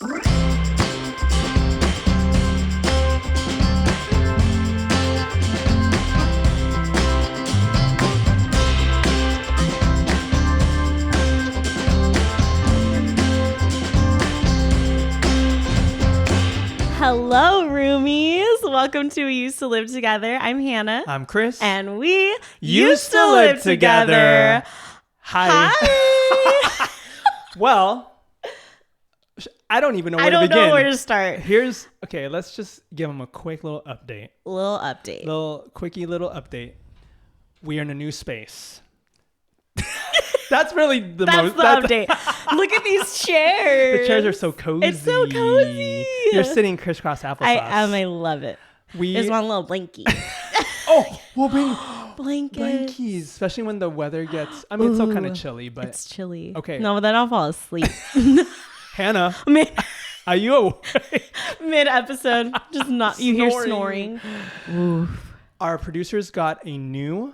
Hello, roomies. Welcome to We Used to Live Together. I'm Hannah. I'm Kris. And we used to live together. Hi. Well, I don't even know where to begin. I don't know where to start. Okay, let's just give them a quick little update. Little update. We are in a new space. That's really That's the update. Look at these chairs. The chairs are so cozy. It's so cozy. You're sitting crisscross applesauce. I am. I love it. There's one little blankie. Oh, we'll bring blankies. Especially when the weather gets, I mean, it's still kind of chilly, but. It's chilly. Okay. No, but then I'll fall asleep. Hannah, are you awake? Mid-episode, just not, you hear snoring. Oof. Our producers got a new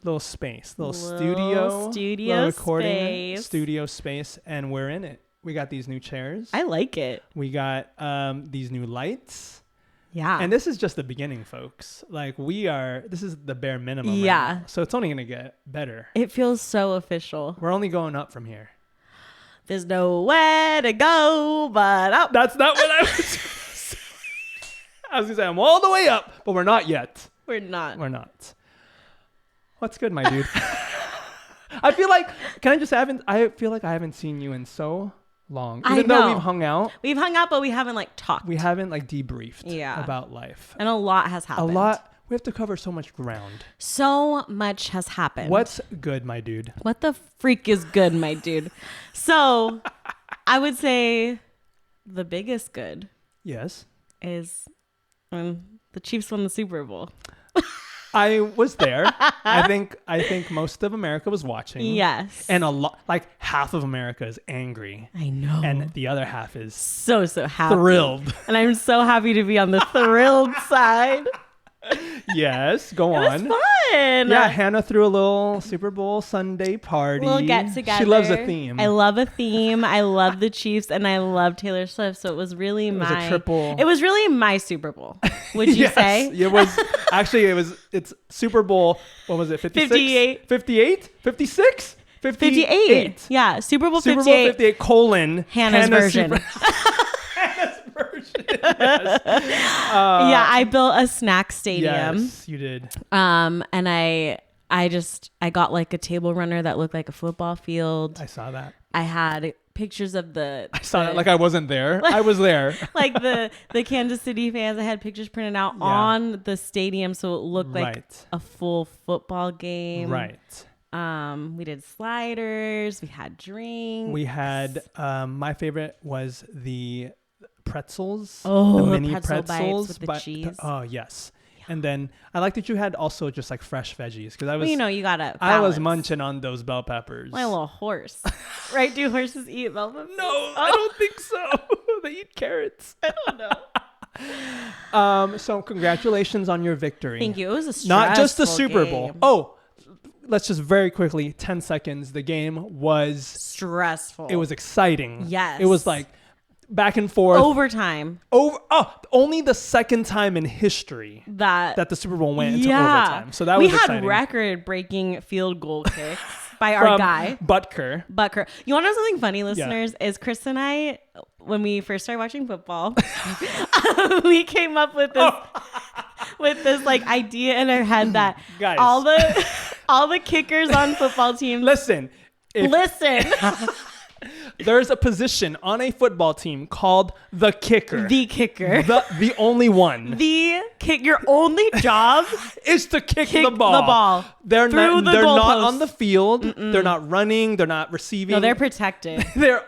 little space, little studio recording studio space, and we're in it. We got these new chairs. I like it. We got these new lights. Yeah. And this is just the beginning, folks. Like this is the bare minimum. Yeah. Right now. So it's only going to get better. It feels so official. We're only going up from here. There's nowhere to go but up. That's not what I was I was going to say, I'm all the way up, but we're not yet. We're not. What's good, my dude? I feel like, I feel like I haven't seen you in so long. Even though we've hung out. We've hung out, but we haven't talked. We haven't debriefed about life. And a lot has happened. We have to cover so much ground. So much has happened. What's good, my dude? What the freak is good, my dude? So I would say the biggest good. Yes. Is when the Chiefs won the Super Bowl. I was there. I think most of America was watching. Yes. And half of America is angry. I know. And the other half is so happy. Thrilled. And I'm so happy to be on the thrilled side. Yes, go on. It was fun. Yeah, Hannah threw a little Super Bowl Sunday party. We'll get together. She loves a theme. I love a theme. I love the Chiefs and I love Taylor Swift. So it was really It was really my Super Bowl. Would you yes, say? It was actually it's Super Bowl. What was it? 56? 58. 58? 56? 58. Yeah, Super Bowl 58. Super Bowl 58 colon Hannah's version. Hannah's version. Yes. Yeah, I built a snack stadium. Yes, you did. And I got a table runner that looked like a football field. I saw that. I had pictures of I saw that I wasn't there. I was there. The Kansas City fans. I had pictures printed out on the stadium so it looked like a full football game. Right. We did sliders. We had drinks. We had my favorite was the pretzels. Oh, the mini pretzels with the cheese. Oh yes. And then I like that you had also just fresh veggies because I was. You gotta. Balance. I was munching on those bell peppers. My little horse, right? Do horses eat bell peppers? No, I don't think so. They eat carrots. I don't know. So congratulations on your victory. Thank you. It was a stressful not just the Super game. Bowl. Oh, let's just very quickly 10 seconds. The game was stressful. It was exciting. Yes. It was back and forth. Overtime. Only the second time in history that the Super Bowl went into overtime. So that was exciting. We had record-breaking field goal kicks by our guy. Butker. You want to know something funny, listeners? Yeah. Is Kris and I, when we first started watching football, we came up with this idea in our head that guys. all the kickers on football teams. Listen. There's a position on a football team called the kicker. The kicker. The only one. Your only job is to kick the ball. They're not on the field. Mm-mm. They're not running. They're not receiving. No, they're protected. they're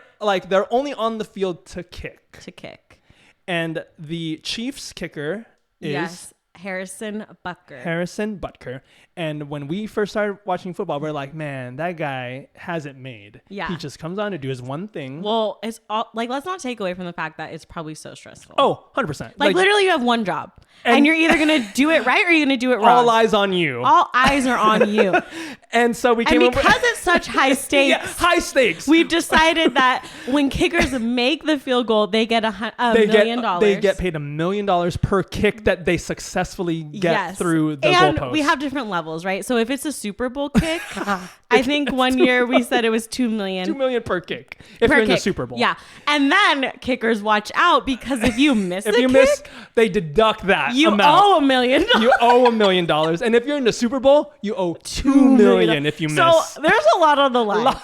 only on the field to kick. And the Chiefs kicker is Harrison Butker. And when we first started watching football, we're like, man, that guy has it made. Yeah. He just comes on to do his one thing. Well, it's all, let's not take away from the fact that it's probably so stressful. Oh, 100%. Literally you have one job. And you're either going to do it right or you're going to do it wrong. All eyes on you. All eyes are on you. And so we came up because it's such high stakes. High stakes. We've decided that when kickers make the field goal, they get $1 million. They get paid $1 million per kick that they successfully get through the goalpost. And we have different levels, right? So if it's a Super Bowl kick, I think one year we said it was $2 million. $2 million per kick if you're in the Super Bowl. Yeah. And then kickers watch out because if you miss they deduct that you amount. owe $1 million. You owe $1 million. And if you're in the Super Bowl, you owe $2 million if you miss. So there's a lot on the line.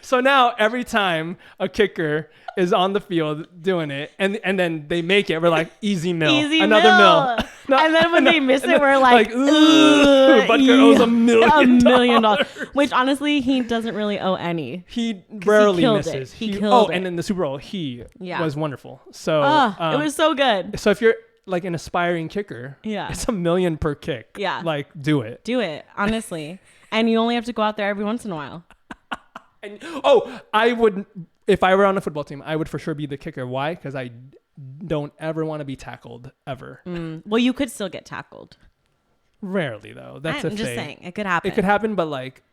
So now every time a kicker is on the field doing it and then they make it, we're like, easy mill. Another mill. No, and then when they miss it, we're like, ooh, Butker owes $1 million. Which honestly, he doesn't really owe any. He rarely misses. He killed it. And in the Super Bowl, he was wonderful. So it was so good. So if you're like an aspiring kicker, it's $1 million per kick. Yeah. Like, do it. Do it, honestly. And you only have to go out there every once in a while. I would, if I were on a football team, I would for sure be the kicker. Why? Because I don't ever want to be tackled ever. Well, you could still get tackled. Rarely though. That's I'm just saying it could happen. It could happen, but like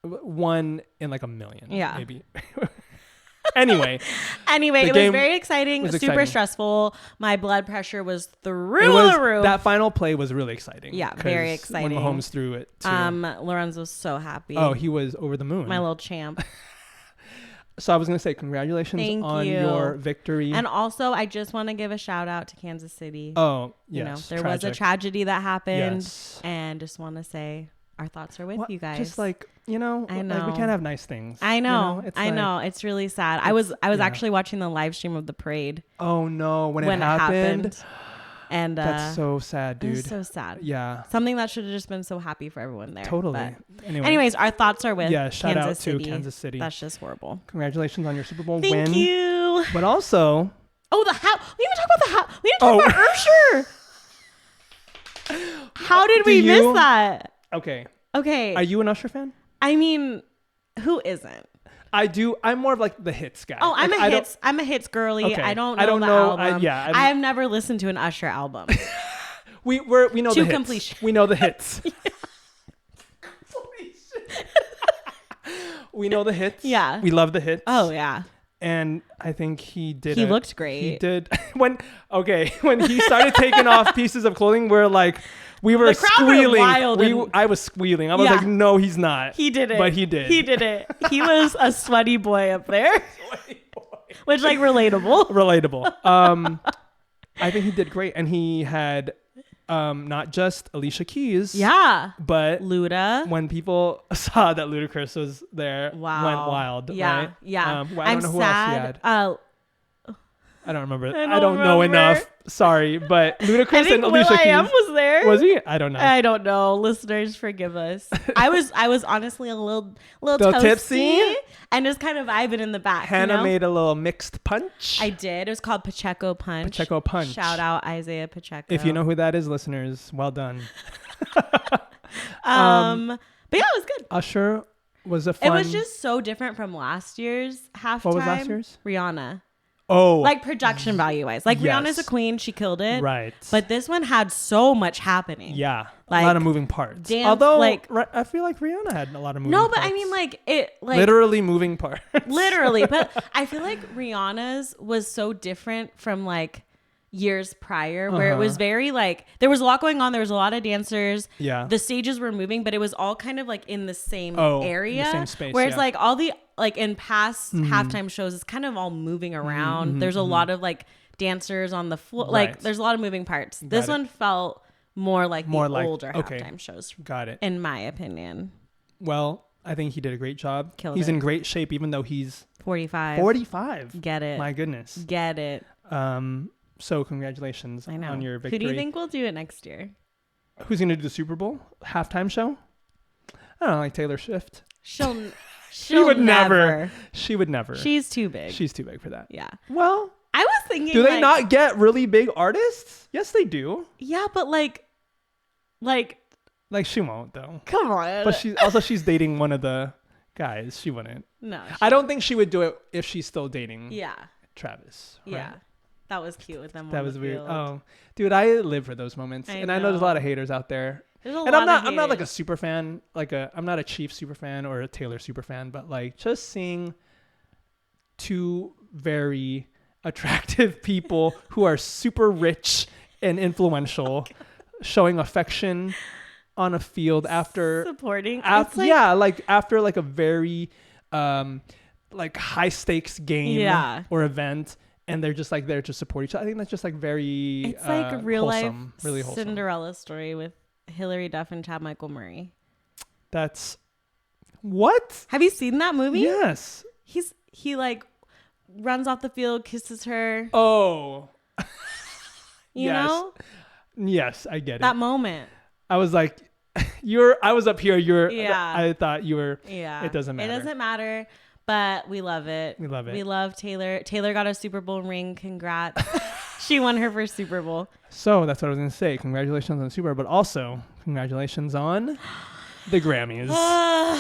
one in like 1 million. Yeah, maybe. Anyway, it was very exciting. Super stressful. My blood pressure was through the roof. That final play was really exciting. Yeah, very exciting. When Mahomes threw it too. Lorenzo was so happy. Oh, he was over the moon. My little champ. So I was going to say congratulations on your victory. And also, I just want to give a shout out to Kansas City. Oh, yes. There was a tragedy that happened. Yes. And just want to say our thoughts are with you guys. Just like, I know. Like we can't have nice things. I know. I know. It's really sad. I was actually watching the live stream of the parade. Oh, no. When it happened. And that's so sad, dude. It's so sad. Yeah. Something that should have just been so happy for everyone there. Totally. Anyways, our thoughts are with shout out to Kansas City. That's just horrible. Congratulations on your Super Bowl win. Thank you. But also, the hat. We didn't talk about the hat. We didn't talk about Usher. How did we miss that? Okay. Are you an Usher fan? I mean, who isn't? I do. I'm more of like the hits guy. Oh, I'm a hits girly. Okay. I don't know the album. I have never listened to an Usher album. we know the hits. Completion. We know the hits. We know the hits. Yeah. We love the hits. Oh yeah. And I think he did. He looked great. He did. When he started taking off pieces of clothing, we're like. We were squealing. I was squealing. I was like, no, he's not. He did it. But he did. He did it. He was a sweaty boy up there. Sweaty boy. Which, like, relatable. I think he did great. And he had not just Alicia Keys. Yeah. But Luda. When people saw that Ludacris was there, went wild. Yeah. Right? Yeah. I don't know who else he had. I don't remember. I don't know enough. Sorry, but Ludacris and Alicia Keys. Will.i.am was there. Was he? I don't know. I don't know. Listeners, forgive us. I was honestly a little tipsy and just kind of vibing in the back. Hannah made a little mixed punch. I did. It was called Pacheco Punch. Pacheco Punch. Shout out Isaiah Pacheco. If you know who that is, listeners, well done. But yeah, it was good. Usher was a fun. It was just so different from last year's halftime. What was last year's? Rihanna. Oh, like production value wise, like Rihanna's a queen, she killed it. Right. But this one had so much happening. Yeah, like, a lot of moving parts. Although, like, I feel like Rihanna had a lot of moving parts. No, but I mean, like literally moving parts. Literally, but I feel like Rihanna's was so different from like years prior, where it was very like there was a lot going on. There was a lot of dancers. Yeah, the stages were moving, but it was all kind of like in the same area, the same space. Whereas like all the like in past halftime shows, it's kind of all moving around. There's a lot of like dancers on the floor. Right. Like there's a lot of moving parts. This one felt more like older halftime shows. Got it. In my opinion. Well, I think he did a great job. He's in great shape, even though he's 45. 45. Get it. My goodness. Get it. So congratulations on your victory. Who do you think will do it next year? Who's going to do the Super Bowl halftime show? I don't know, like Taylor Swift. She would never. She would never. She's too big. She's too big for that. Yeah. Well, I was thinking. Do they not get really big artists? Yes, they do. Yeah, but like she won't though. Come on. But she's dating one of the guys. She wouldn't. No. I don't think she would do it if she's still dating. Yeah. Travis. Right? Yeah. That was cute with them. That was weird. Oh, dude, I live for those moments, I know there's a lot of haters out there. And I'm not like a super fan, I'm not a Chief super fan or a Taylor super fan, but like just seeing two very attractive people who are super rich and influential showing affection on a field after supporting after like a very like high stakes game or event, and they're just like there to support each other. I think that's just like very it's like a real wholesome, life really wholesome Cinderella story with Hilary Duff and Chad Michael Murray. That's what? Have you seen that movie? Yes. He like runs off the field, kisses her. Oh. You know? Yes, I get it. That moment. I was like, I was up here. I thought you were. Yeah. It doesn't matter. It doesn't matter, but we love it. We love it. We love Taylor. Taylor got a Super Bowl ring. Congrats. She won her first Super Bowl. So that's what I was going to say. Congratulations on the Super Bowl, but also congratulations on the Grammys.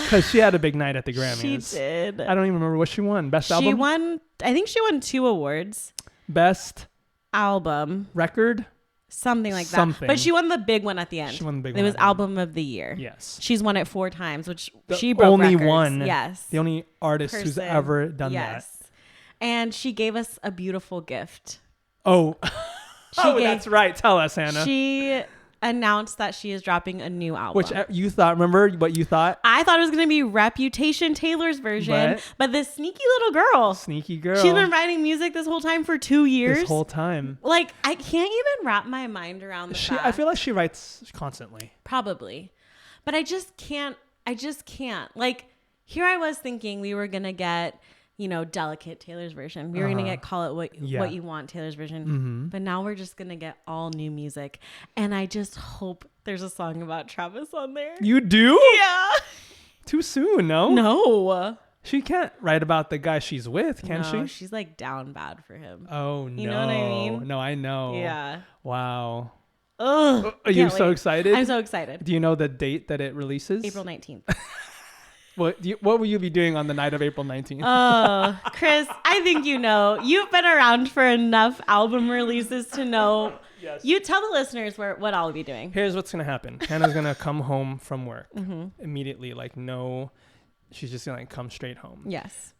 Because she had a big night at the Grammys. She did. I don't even remember what she won. Best album? I think she won 2 awards. Best album. Record? Something like that. But she won the big one at the end. She won the big one. It was Album of the Year. Yes. She's won it 4 times, which she broke only records. one. Yes. The only artist who's ever done that. And she gave us a beautiful gift. Oh. That's right. Tell us, Hannah. She announced that she is dropping a new album. Which you thought, remember what you thought? I thought it was going to be Reputation, Taylor's version, but this sneaky little girl. She's been writing music this whole time for 2 years. This whole time. Like, I can't even wrap my mind around the fact. I feel like she writes constantly. Probably. But I just can't. Like, here I was thinking we were going to get, Delicate Taylor's version. We were going to get Call It What You Want Taylor's version. Mm-hmm. But now we're just going to get all new music. And I just hope there's a song about Travis on there. You do? Yeah. Too soon, no? No. She can't write about the guy she's with, can she? She's like down bad for him. Oh, no. You know what I mean? No, I know. Yeah. Wow. Ugh. Are you so excited? I'm so excited. Do you know the date that it releases? April 19th. What will you be doing on the night of April 19th? Oh, Kris, I think you know. You've been around for enough album releases to know. Yes. You tell the listeners what I'll be doing. Here's what's going to happen. Hannah's going to come home from work immediately. Like, no, she's just going to come straight home. Yes.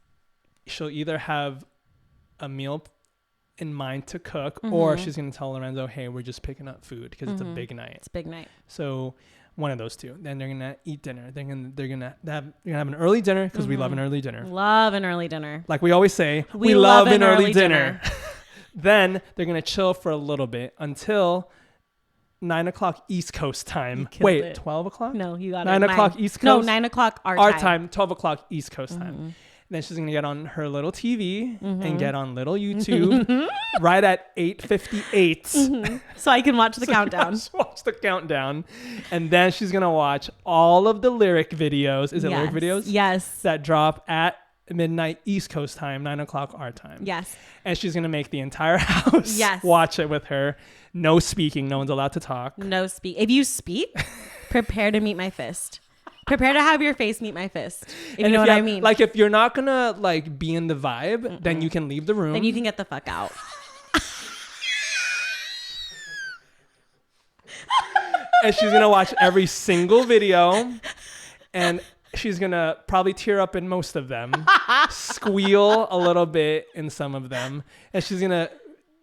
She'll either have a meal in mind to cook or she's going to tell Lorenzo, hey, we're just picking up food because it's a big night. It's a big night. So one of those two. Then they're gonna eat dinner. They're gonna have an early dinner because we love an early dinner. Love an early dinner. Like we always say, we love an early dinner. Then they're gonna chill for a little bit until 9 o'clock East Coast time. Wait, it. 12 o'clock? No, you got 9 o'clock East Coast. No, 9 o'clock our time. 12 o'clock East Coast time. Then she's going to get on her little TV and get on little YouTube right at 8:58. So I can watch the countdown. Watch the countdown. And then she's going to watch all of the lyric videos. Is it lyric videos? Yes. That drop at midnight East Coast time, 9 o'clock our time. Yes. And she's going to make the entire house watch it with her. No speaking. No one's allowed to talk. No speak. If you speak, prepare to meet my fist. Prepare to have your face meet my fist. If you know what I mean. Like if you're not gonna like be in the vibe, then you can leave the room. Then you can get the fuck out. And she's gonna watch every single video, and she's gonna probably tear up in most of them, squeal a little bit in some of them, and she's gonna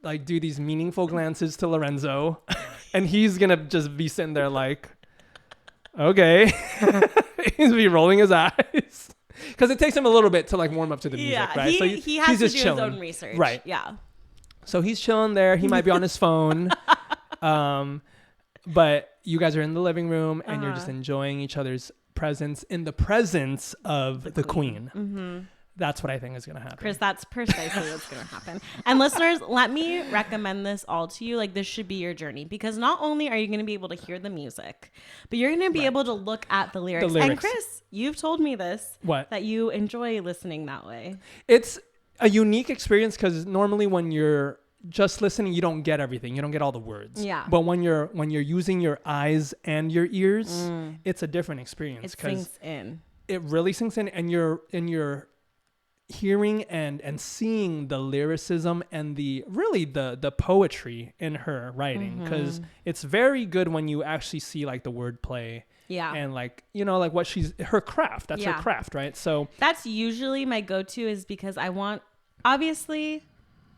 like do these meaningful glances to Lorenzo, and he's gonna just be sitting there like, okay. He's be rolling his eyes because it takes him a little bit to like warm up to the music, right? So he has to do his own research, right? Yeah. So he's chilling there. He might be on his phone, but you guys are in the living room and you're just enjoying each other's presence in the presence of the queen. Mm-hmm. That's what I think is going to happen. Kris, that's precisely what's going to happen. And listeners, let me recommend this all to you. Like, this should be your journey because not only are you going to be able to hear the music, but you're going to be able to look at the lyrics. And Kris, you've told me this. What? That you enjoy listening that way. It's a unique experience because normally when you're just listening, you don't get everything. You don't get all the words. Yeah. But when you're using your eyes and your ears, it's a different experience. It sinks in. It really sinks in, and you're hearing and seeing the lyricism and the poetry in her writing, because it's very good when you actually see like the wordplay. Yeah. And like, you know, like what her craft. That's her craft, right? So that's usually my go-to, is because obviously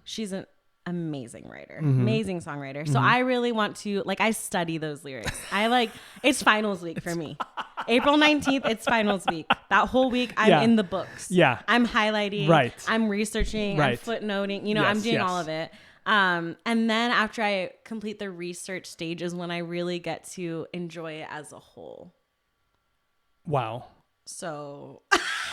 she's an amazing writer, amazing songwriter. So I really want to, like, I study those lyrics. It's finals week for me. April 19th, it's finals week. That whole week, I'm in the books. Yeah. I'm highlighting. Right. I'm researching. Right. I'm footnoting. You know, I'm doing all of it. And then after I complete the research stage is when I really get to enjoy it as a whole. Wow. So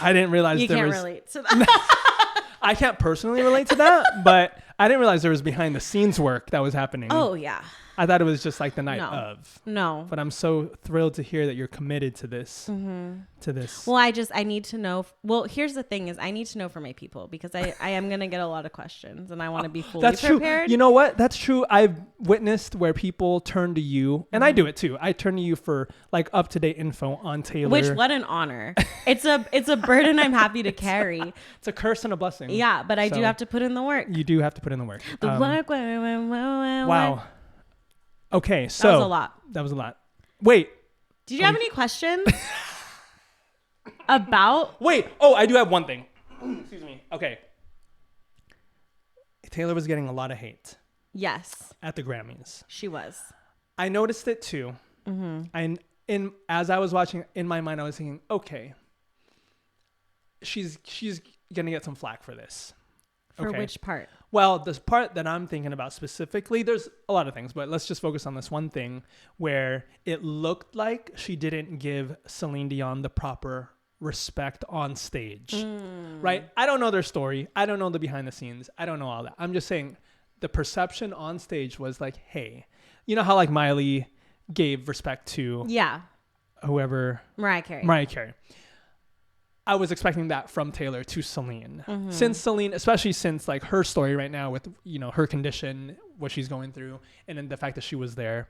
I didn't realize you can't relate to that. I can't personally relate to that, but I didn't realize there was behind the scenes work that was happening. Oh yeah. I thought it was just like the night of. No. But I'm so thrilled to hear that you're committed to this. To this. Well, I need to know. Well, here's the thing is I need to know for my people, because I am going to get a lot of questions and I want to be fully prepared. True. You know what? That's true. I've witnessed where people turn to you, and I do it too. I turn to you for like up-to-date info on Taylor. Which, what an honor. It's a burden I'm happy to carry. It's a curse and a blessing. Yeah, but I do have to put in the work. You do have to put in the work. Wow. Okay, so that was a lot. Wait. Did you have any questions about? Wait. Oh, I do have one thing. Excuse me. Okay. Taylor was getting a lot of hate. Yes. At the Grammys. She was. I noticed it too. As I was watching, in my mind, I was thinking, okay, she's gonna get some flack for this. For which part? Well, this part that I'm thinking about specifically, there's a lot of things, but let's just focus on this one thing where it looked like she didn't give Celine Dion the proper respect on stage, right? I don't know their story. I don't know the behind the scenes. I don't know all that. I'm just saying the perception on stage was like, hey, you know how like Miley gave respect to whoever? Mariah Carey. I was expecting that from Taylor to Celine. Since Celine, especially since like her story right now with, you know, her condition, what she's going through, and then the fact that she was there.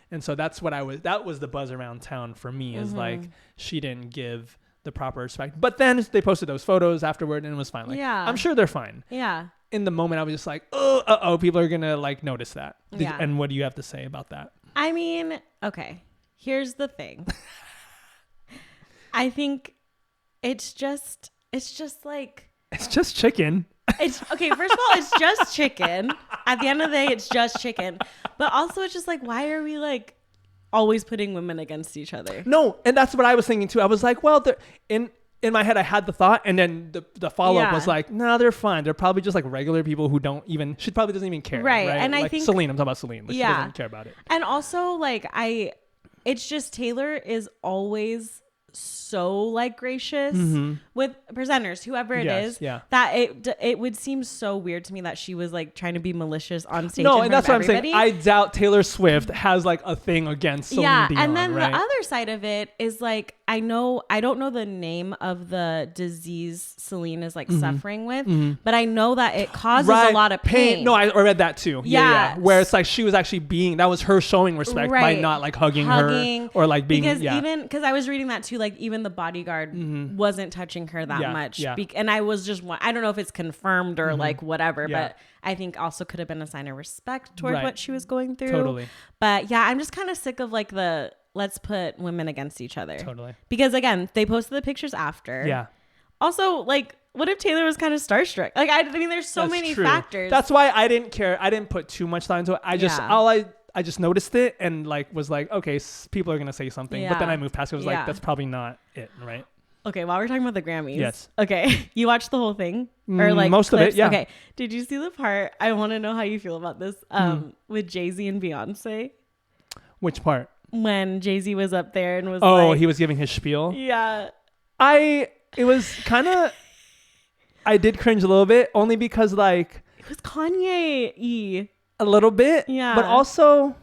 And so that was the buzz around town for me, is like she didn't give the proper respect. But then they posted those photos afterward and it was fine. Like, I'm sure they're fine. Yeah. In the moment I was just like, oh, people are going to like notice that. And what do you have to say about that? I mean, okay, here's the thing. I think it's just chicken. It's okay. First of all, it's just chicken. At the end of the day, it's just chicken. But also, it's just like, why are we like always putting women against each other? No, and that's what I was thinking too. I was like, well, in my head, I had the thought, and then the follow up was like, no, they're fine. They're probably just like regular people who don't even. She probably doesn't even care, right? And like I think Celine. I'm talking about Celine. Like, she doesn't care about it. And also, like it's just Taylor is always so like gracious with presenters, whoever it is, that it would seem so weird to me that she was like trying to be malicious on stage. No, and that's what I'm saying. I doubt Taylor Swift has like a thing against Celine Dion, and then the other side of it is like, I don't know the name of the disease Celine is like suffering with, but I know that it causes a lot of pain. No, I read that too. Yeah. Where it's like she was actually that was her showing respect by not like hugging her or like being, because I was reading that too, like even the bodyguard wasn't touching her that much. And I was just, I don't know if it's confirmed or like whatever, but I think also could have been a sign of respect toward what she was going through. Totally. But yeah, I'm just kind of sick of like let's put women against each other. Totally. Because again, they posted the pictures after. Yeah. Also, like, what if Taylor was kind of starstruck? Like, I mean, there's so many factors. That's why I didn't care. I didn't put too much thought into it. I just noticed it and like was like, okay, people are gonna say something. But then I moved past it. I was like, that's probably not it, right? Okay, while we're talking about the Grammys. Yes. Okay, you watched the whole thing, or like most clips? Of it? Yeah. Okay. Did you see the part? I want to know how you feel about this. With Jay-Z and Beyonce. Which part? When Jay-Z was up there and was he was giving his spiel. Yeah. It was kind of. I did cringe a little bit, only because like it was Kanye-y. A little bit, yeah. But also,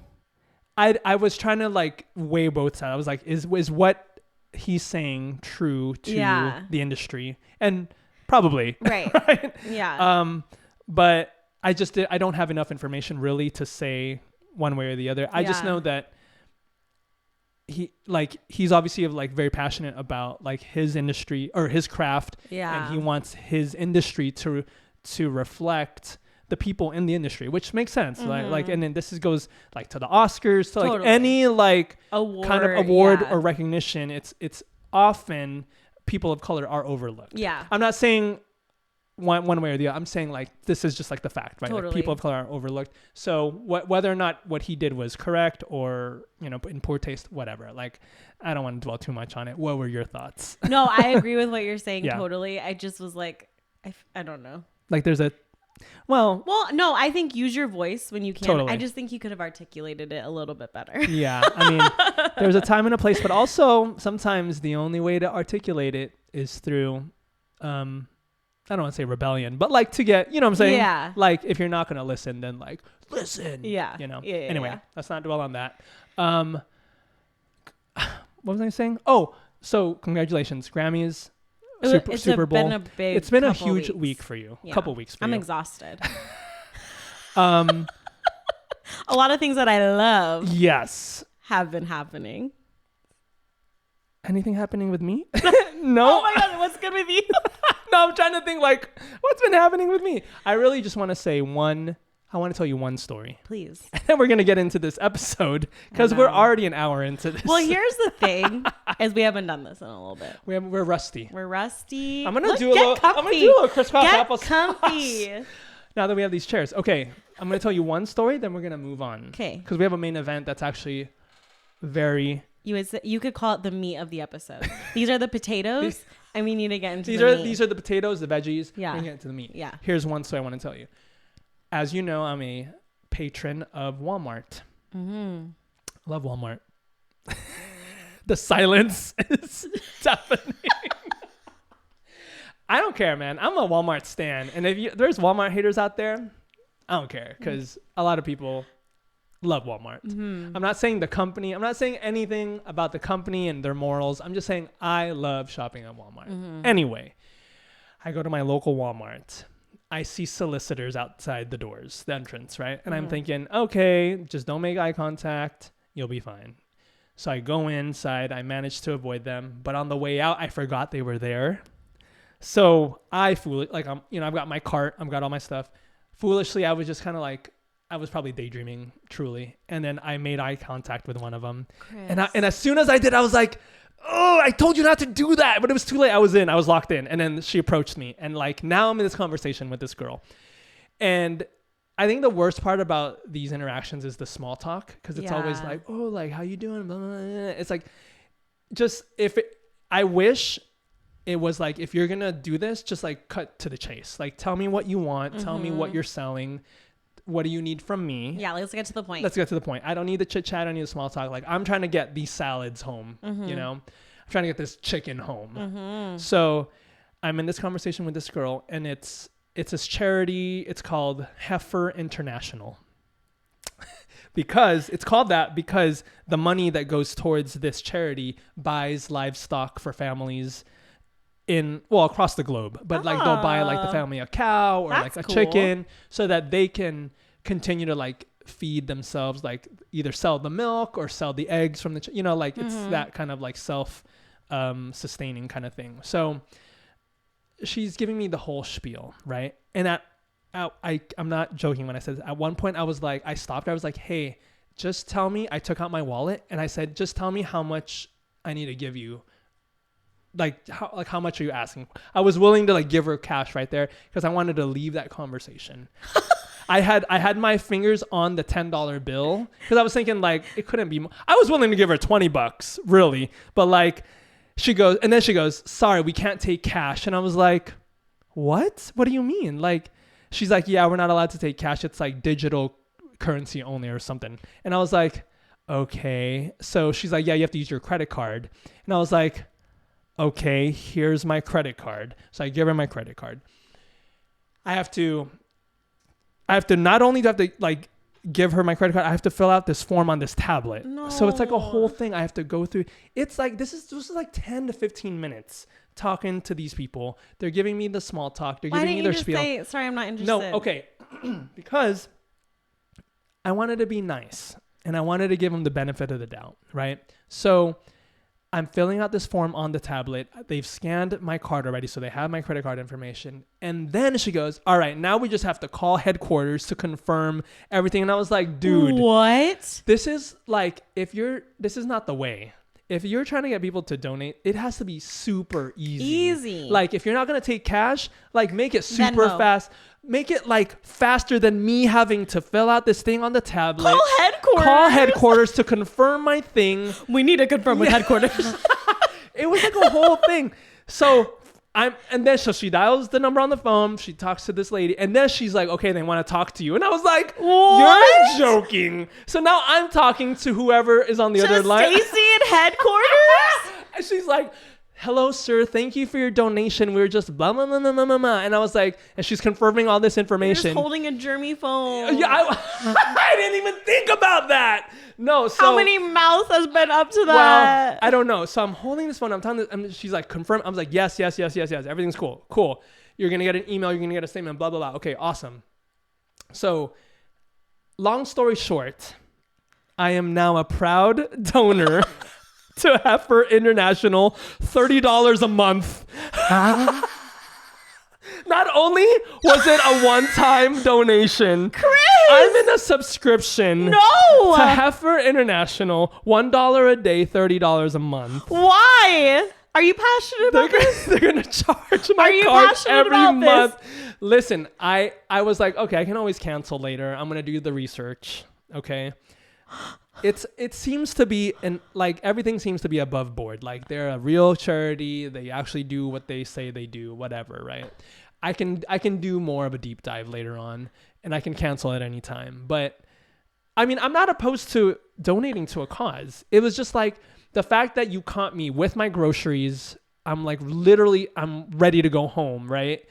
I was trying to like weigh both sides. I was like, is what he's saying true to the industry? And probably right. Right? Yeah. But I don't have enough information really to say one way or the other. I just know that he's obviously like very passionate about like his industry or his craft. Yeah. And he wants his industry to reflect the people in the industry, which makes sense. Like, and then goes like to the Oscars, to like any like kind of award or recognition. It's often people of color are overlooked. Yeah. I'm not saying one way or the other. I'm saying like this is just like the fact, right? Totally. Like, people of color are overlooked. So whether or not what he did was correct or in poor taste, whatever. Like, I don't want to dwell too much on it. What were your thoughts? No, I agree with what you're saying. Totally. I just was like, I don't know. Like there's a well, no, I think use your voice when you can. Totally. I just think you could have articulated it a little bit better. Yeah. I mean, there's a time and a place, but also sometimes the only way to articulate it is through, I don't want to say rebellion, but like to get, you know what I'm saying? Yeah. Like if you're not going to listen, then like listen. Yeah. Anyway, let's not dwell on that. What was I saying? Oh, so congratulations. Grammys. Super Bowl. It's been a huge week for you. A couple weeks for you. I'm exhausted. A lot of things that I love. Yes. Have been happening. Anything happening with me? No. Oh my God, what's good with you? No, I'm trying to think like what's been happening with me. I really just want to say I want to tell you one story. Please. And then we're going to get into this episode because we're already an hour into this. Well, here's the thing is we haven't done this in a little bit. We're rusty. We're rusty. I'm going to do a little Kris apple comfy. Now that we have these chairs. Okay. I'm going to tell you one story, then we're going to move on. Okay. Because we have a main event that's actually very... You could call it the meat of the episode. These are the potatoes, and we need to get into These are the potatoes, the veggies. Yeah. We're going to get into the meat. Yeah. Here's one story I want to tell you. As you know, I'm a patron of Walmart. Mm-hmm. Love Walmart. The silence is deafening. I don't care, man. I'm a Walmart stan. And if there's Walmart haters out there, I don't care because a lot of people love Walmart. Mm-hmm. I'm not saying the company. I'm not saying anything about the company and their morals. I'm just saying I love shopping at Walmart. Mm-hmm. Anyway, I go to my local Walmart. I see solicitors outside the doors, the entrance, right? And I'm thinking, okay, just don't make eye contact. You'll be fine. So I go inside. I managed to avoid them. But on the way out, I forgot they were there. So I've got my cart. I've got all my stuff. Foolishly, I was just kind of like, I was probably daydreaming, truly. And then I made eye contact with one of them. Kris. And as soon as I did, I was like, oh, I told you not to do that. But it was too late. I was locked in. And then she approached me. And like now I'm in this conversation with this girl. And I think the worst part about these interactions is the small talk. Because it's always like, oh, like, how you doing? Blah, blah, blah. It's like, I wish it was like, if you're going to do this, just like cut to the chase. Like, tell me what you want. Mm-hmm. Tell me what you're selling. What do you need from me? Yeah, let's get to the point. I don't need the chit chat. I don't need the small talk. Like, I'm trying to get these salads home, I'm trying to get this chicken home. Mm-hmm. So I'm in this conversation with this girl, and it's this charity. It's called Heifer International. Because it's called that because the money that goes towards this charity buys livestock for families across the globe, but like they'll buy like the family a cow or like a chicken so that they can continue to like feed themselves, like either sell the milk or sell the eggs from the, it's that kind of like self sustaining kind of thing. So she's giving me the whole spiel, right? And I'm not joking when I said this. At one point I was like, I stopped. I was like, hey, just tell me. I took out my wallet and I said, just tell me how much I need to give you. How much are you asking? I was willing to like give her cash right there because I wanted to leave that conversation. I had my fingers on the $10 bill because I was thinking like it couldn't be more. I was willing to give her $20 really, but like she goes, sorry, we can't take cash. And I was like, what do you mean? Like, she's like, yeah, we're not allowed to take cash. It's like digital currency only or something. And I was like, okay. So she's like, yeah, you have to use your credit card. And I was like, okay, here's my credit card. So I give her my credit card. I have to not only have to like give her my credit card, I have to fill out this form on this tablet. No. So it's like a whole thing I have to go through. It's like, this is like 10 to 15 minutes talking to these people. They're giving me the small talk. They're giving me their spiel. Say, sorry, I'm not interested. No, okay. Because I wanted to be nice. and I wanted to give him the benefit of the doubt, right? So I'm filling out this form on the tablet. They've scanned my card already, so they have my credit card information. And then she goes, all right, now we just have to call headquarters to confirm everything. And I was like, dude, what? This is like, this is not the way. If you're trying to get people to donate, it has to be super easy. Like, if you're not going to take cash, like, make it super fast. Make it like faster than me having to fill out this thing on the tablet. Call headquarters to confirm my thing. We need to confirm with headquarters. It was like a whole thing. So she dials the number on the phone. She talks to this lady, and then she's like, "Okay, they want to talk to you." And I was like, "What? You're joking." So now I'm talking to whoever is on the other line. Stacy at headquarters. And she's like, "Hello, sir. Thank you for your donation. We were just blah, blah, blah, blah, blah, blah." And I was like, and she's confirming all this information. You're just holding a germy phone. Yeah, I didn't even think about that. No, so. How many mouths has been up to that? Well, I don't know. So I'm holding this phone. I'm telling this, she's like, confirm. I was like, yes. Everything's cool. Cool. You're going to get an email. You're going to get a statement, blah, blah, blah. Okay, awesome. So long story short, I am now a proud donor to Heifer International, $30 a month. Not only was it a one-time donation, Kris! I'm in a subscription to Heifer International, $1 a day, $30 a month. Why? Are you passionate about this? They're going to charge my card every month. Listen, I was like, okay, I can always cancel later. I'm going to do the research, okay? It seems to be, and like everything seems to be above board. Like they're a real charity. They actually do what they say they do, whatever, right? I can do more of a deep dive later on, and I can cancel at any time. But I mean, I'm not opposed to donating to a cause. It was just like the fact that you caught me with my groceries. I'm like, literally, I'm ready to go home, right?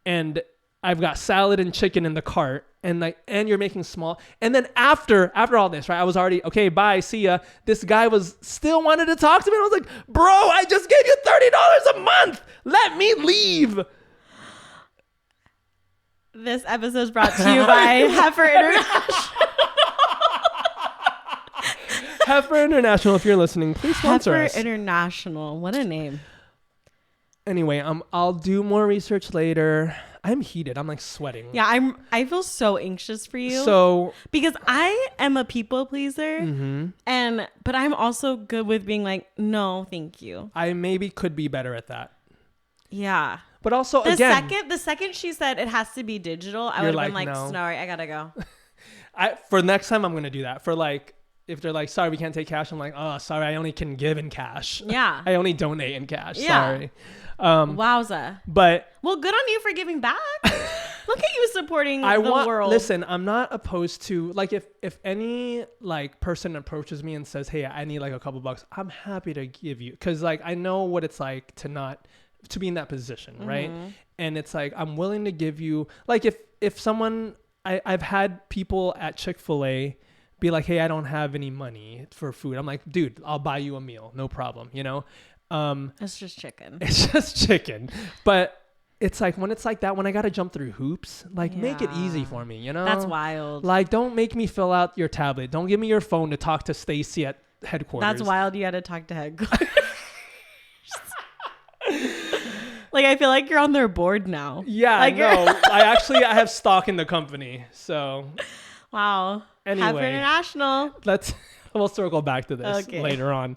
And I've got salad and chicken in the cart, and you're making small. And then after all this, right? I was already, okay, bye, see ya. This guy was still wanted to talk to me. And I was like, bro, I just gave you $30 a month. Let me leave. This episode is brought to you by Heifer International. Heifer International, if you're listening, please sponsor us. Heifer International, what a name. Anyway, I'll do more research later. I'm heated. I'm like sweating. Yeah, I feel so anxious for you. So because I am a people pleaser, but I'm also good with being like, no, thank you. I maybe could be better at that. Yeah. But also the second she said it has to be digital, I would have been like, no. Sorry, I gotta go. For next time, I'm gonna do that. For like, if they're like, sorry, we can't take cash, I'm like, oh, sorry, I only can give in cash. Yeah. I only donate in cash. Yeah. Sorry. Wowza. But well, good on you for giving back. Look at you supporting the world. Listen, I'm not opposed to, like, if any like person approaches me and says, hey, I need like a couple bucks, I'm happy to give you, because like I know what it's like to be in that position, right? And it's like I'm willing to give you, like, if someone, I've had people at Chick-fil-A be like, hey, I don't have any money for food. I'm like, dude, I'll buy you a meal, no problem, you know? It's just chicken. It's just chicken. But it's like when it's like that, when I got to jump through hoops, like make it easy for me, you know? That's wild. Like, don't make me fill out your tablet. Don't give me your phone to talk to Stacy at headquarters. That's wild. You had to talk to headquarters. Like, I feel like you're on their board now. Yeah, like, no. I have stock in the company. So. Wow. Anyway. Heifer International. We'll circle back to this later on.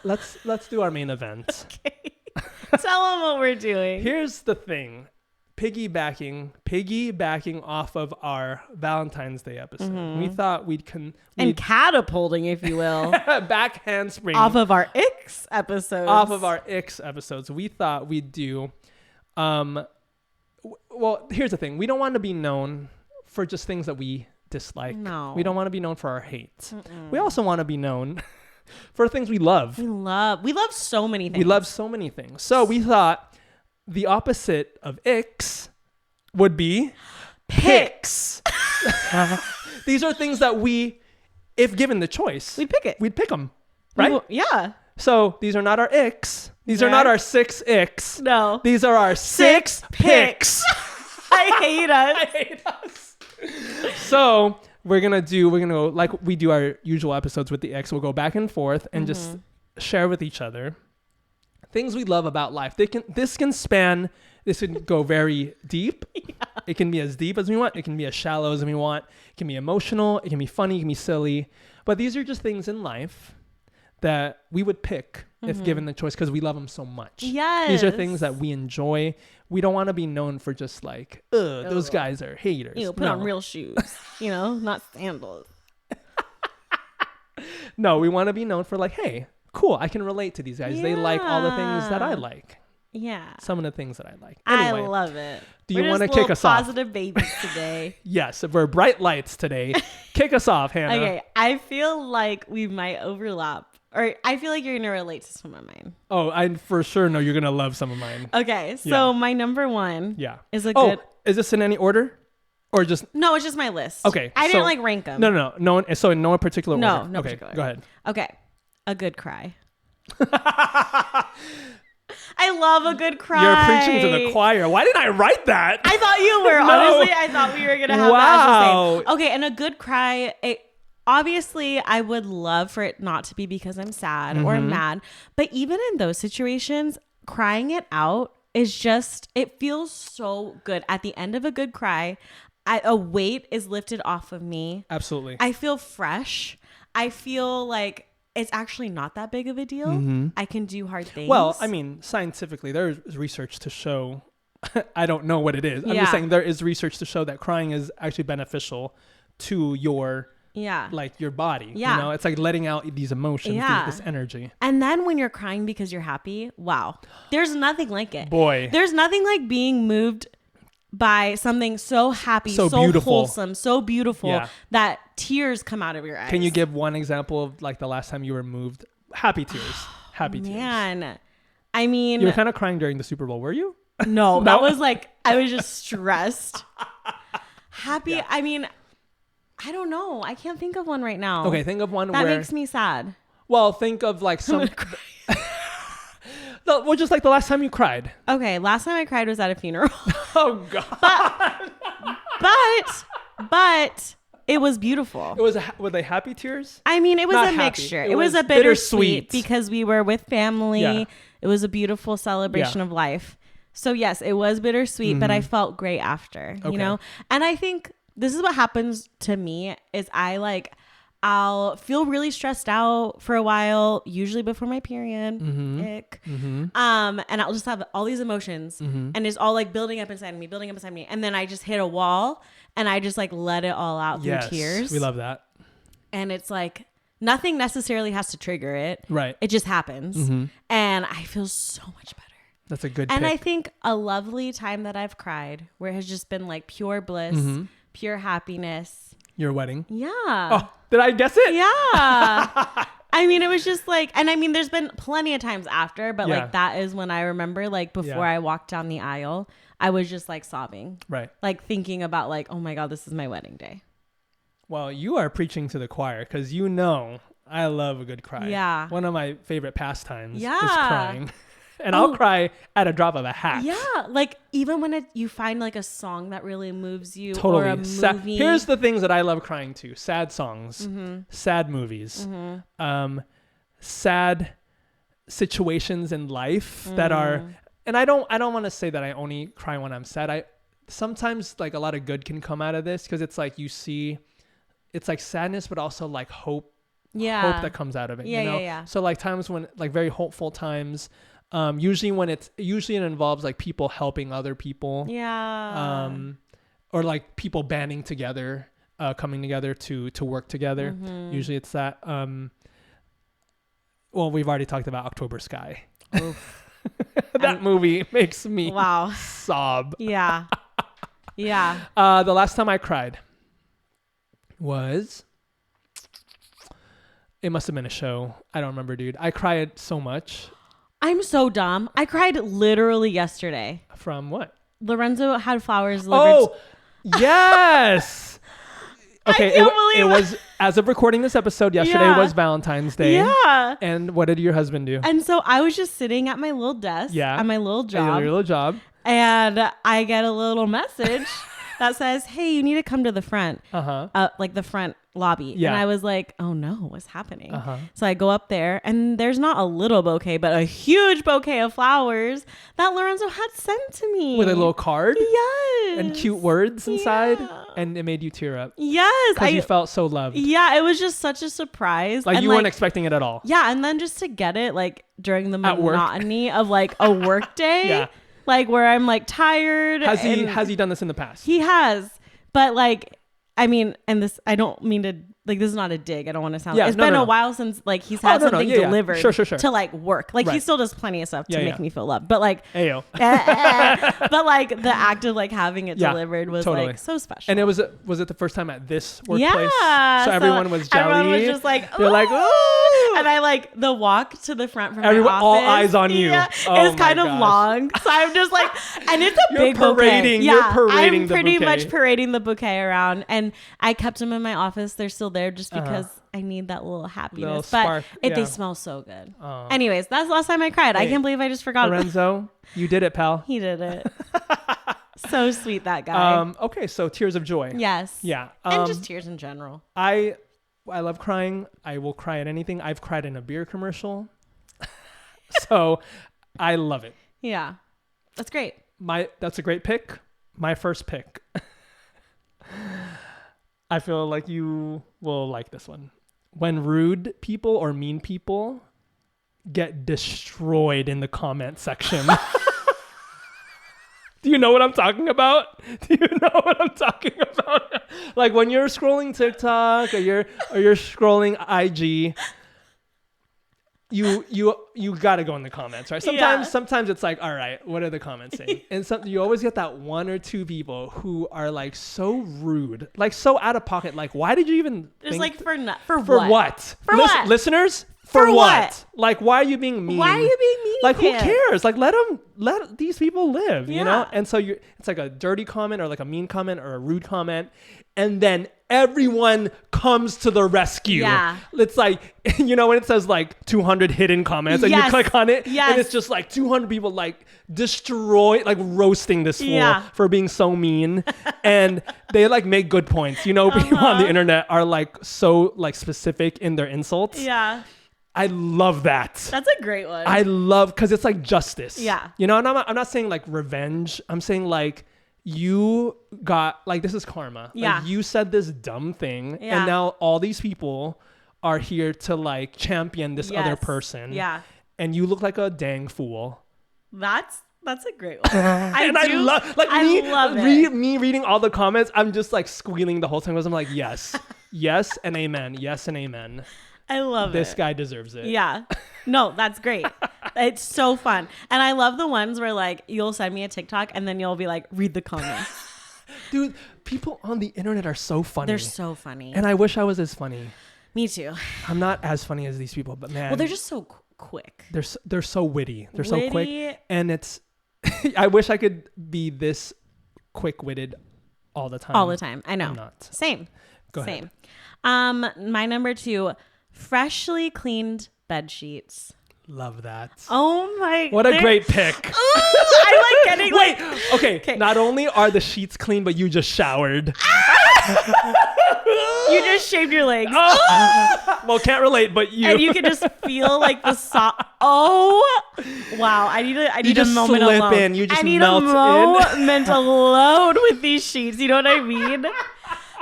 Let's do our main event. Okay. Tell them what we're doing. Here's the thing. Piggybacking off of our Valentine's Day episode. We thought and catapulting, if you will. Back handspring. Off of our icks episodes. We thought we'd do well, here's the thing. We don't want to be known for just things that we dislike. No. We don't want to be known for our hate. We also want to be known for things we love. We love so many things. We love so many things. So we thought the opposite of icks would be picks. These are things that if given the choice, we'd pick them, right? Yeah. So these are not our icks. These are not our 6 icks. No. These are our 6 picks. I hate us. So we're gonna go like we do our usual episodes with the X. We'll go back and forth and just share with each other things we love about life. This can go very deep. Yeah. It can be as deep as we want. It can be as shallow as we want. It can be emotional. It can be funny. It can be silly. But these are just things in life that we would pick if given the choice, because we love them so much. Yes. These are things that we enjoy. We don't want to be known for just like, those guys are haters. Put on real shoes, not sandals. No, we want to be known for like, hey, cool, I can relate to these guys. Yeah. They like all the things that I like. Yeah. Some of the things that I like. Anyway, I love it. Do you want to kick us off? Positive babies today. Yes, we're bright lights today. Kick us off, Hannah. Okay, I feel like we might overlap. Or I feel like you're going to relate to some of mine. Oh, I for sure know you're going to love some of mine. Okay, so my number one is a good... Is this in any order? Or just... No, it's just my list. Okay. I didn't like rank them. No. So in no particular order? No particular. Go ahead. Okay, a good cry. I love a good cry. You're preaching to the choir. Why didn't I write that? I thought you were. No. Honestly, I thought we were going to have that as the same. Okay, and a good cry... Obviously, I would love for it not to be because I'm sad or mad. But even in those situations, crying it out is just, it feels so good. At the end of a good cry, a weight is lifted off of me. Absolutely. I feel fresh. I feel like it's actually not that big of a deal. I can do hard things. Well, I mean, scientifically, there is research to show, I don't know what it is. I'm just saying there is research to show that crying is actually beneficial to your... like your body. It's like letting out these emotions, this energy. And then when you're crying because you're happy, wow, there's nothing like it. Boy, there's nothing like being moved by something so happy, so beautiful, wholesome, so beautiful that tears come out of your eyes. Can you give one example of like the last time you were moved? Happy tears. Tears. Man, I mean, you were kind of crying during the Super Bowl, were you? No, that was like I was just stressed. Happy. I mean, I don't know. I can't think of one right now. Okay, think of one that makes me sad. Well, think of like some... well, just like the last time you cried. Okay, last time I cried was at a funeral. Oh, God. But it was beautiful. Were they happy tears? I mean, it was a mixture. It was a bittersweet because we were with family. Yeah. It was a beautiful celebration of life. So yes, it was bittersweet, but I felt great after, you know? And I think... this is what happens to me is I'll feel really stressed out for a while, usually before my period. Ick. And I'll just have all these emotions and it's all like building up inside me. And then I just hit a wall and I just like let it all out through tears. We love that. And it's like nothing necessarily has to trigger it. Right. It just happens. And I feel so much better. That's a good And pick. I think a lovely time that I've cried where it has just been like pure bliss. Pure happiness. Your wedding? Yeah. Oh, did I guess it? Yeah. I mean, it was just like, and I mean, there's been plenty of times after, but like that is when I remember like before I walked down the aisle, I was just like sobbing. Right. Like thinking about like, oh my God, this is my wedding day. Well, you are preaching to the choir because I love a good cry. Yeah. One of my favorite pastimes is crying. And I'll cry at a drop of a hat. Yeah, like even when you find like a song that really moves you, totally. Or a movie. Here's the things that I love crying to: sad songs, sad movies, sad situations in life that are. And I don't want to say that I only cry when I'm sad. Sometimes like a lot of good can come out of this because it's like you see, it's like sadness, but also like hope. Yeah, hope that comes out of it. Yeah, you know? yeah. So like times when like very hopeful times. Usually it involves like people helping other people. Yeah. Or like people banding together, coming together to work together. Usually it's that. Well, we've already talked about October Sky. That movie makes me sob. Yeah. Yeah. The last time I cried was... it must have been a show. I don't remember, dude. I cried so much. I'm so dumb. I cried literally yesterday. From what? Lorenzo had flowers delivered. Oh, yes. Okay, I can't believe it was, as of recording this episode, yesterday was Valentine's Day. Yeah. And what did your husband do? And so I was just sitting at my little desk. Yeah. At my little job. Your little job. And I get a little message that says, hey, you need to come to the front, like the front lobby. Yeah. And I was like, oh no, what's happening? So I go up there and there's not a little bouquet, but a huge bouquet of flowers that Lorenzo had sent to me. With a little card? Yes. And cute words inside? Yeah. And it made you tear up? Yes. Because you felt so loved. Yeah, it was just such a surprise. Like, and you weren't expecting it at all. Yeah, and then just to get it, like, during the monotony of, like, a work day. Yeah. Like, where I'm, like, tired. Has he done this in the past? He has. But, like, I mean, and this, I don't mean to, like, this is not a dig. I don't want to sound it's been a while since, like, he's had something delivered to, like, work. Like, he still does plenty of stuff to make me feel loved. But, like, but, like, the act of, like, having it delivered was, like, so special. And was it the first time at this workplace? Yeah. So everyone was jelly. Everyone was just like, they're like, ooh. And I, like, the walk to the front from my office. All eyes on you. Yeah, is kind of long. So I'm just like, and it's a big bouquet. Yeah, you're parading I'm pretty much parading the bouquet around. And I kept them in my office. They're still there just because I need that little happiness. Little spark, but they smell so good. Anyways, that's the last time I cried. Hey, I can't believe I just forgot. Lorenzo, you did it, pal. He did it. So sweet, that guy. Okay, so tears of joy. Yes. Yeah. And just tears in general. I love crying. I will cry at anything. I've cried in a beer commercial. So I love it. Yeah. That's great. That's a great pick. My first pick. I feel like you will like this one. When rude people or mean people get destroyed in the comment section. Do you know what I'm talking about? Like when you're scrolling TikTok or you're scrolling IG, you gotta go in the comments, right? Sometimes it's like, all right, what are the comments saying? And you always get that one or two people who are like so rude, like so out of pocket. Like, why did you even? Just like for what? For what? Listeners. For what? Like, why are you being mean? Why are you being mean? Like, who cares? Like, let these people live, you know? And so it's like a dirty comment or like a mean comment or a rude comment. And then everyone comes to the rescue. Yeah. It's like, you know, when it says like 200 hidden comments and you click on it and it's just like 200 people like roasting this fool for being so mean. And they like make good points. You know, people on the internet are like so like specific in their insults. Yeah. I love that. That's a great one. I love, because it's like justice. Yeah. You know, and I'm not saying like revenge. I'm saying like you got, like, this is karma. Yeah. Like, you said this dumb thing and now all these people are here to like champion this other person. Yeah. And you look like a dang fool. That's a great one. I love, like, me reading all the comments. I'm just like squealing the whole time because I'm like, yes, yes, and amen. Yes, and amen. I love this guy deserves it. Yeah. No, that's great. It's so fun. And I love the ones where like you'll send me a TikTok and then you'll be like, read the comments. Dude, people on the internet are so funny. They're so funny. And I wish I was as funny. Me too. I'm not as funny as these people, but man. Well, they're just so quick. They're so witty. They're so quick. And it's, I wish I could be this quick-witted all the time. All the time. I know. I'm not. Same. Go ahead. My number 2, freshly cleaned bed sheets. Love that. Oh my! What a great pick. I like getting Wait. Okay. Not only are the sheets clean, but you just showered. You just shaved your legs. Well, can't relate, but you. And you can just feel like the soft. Oh, wow! I need a moment alone. In. You just I need melt a moment alone with these sheets. You know what I mean?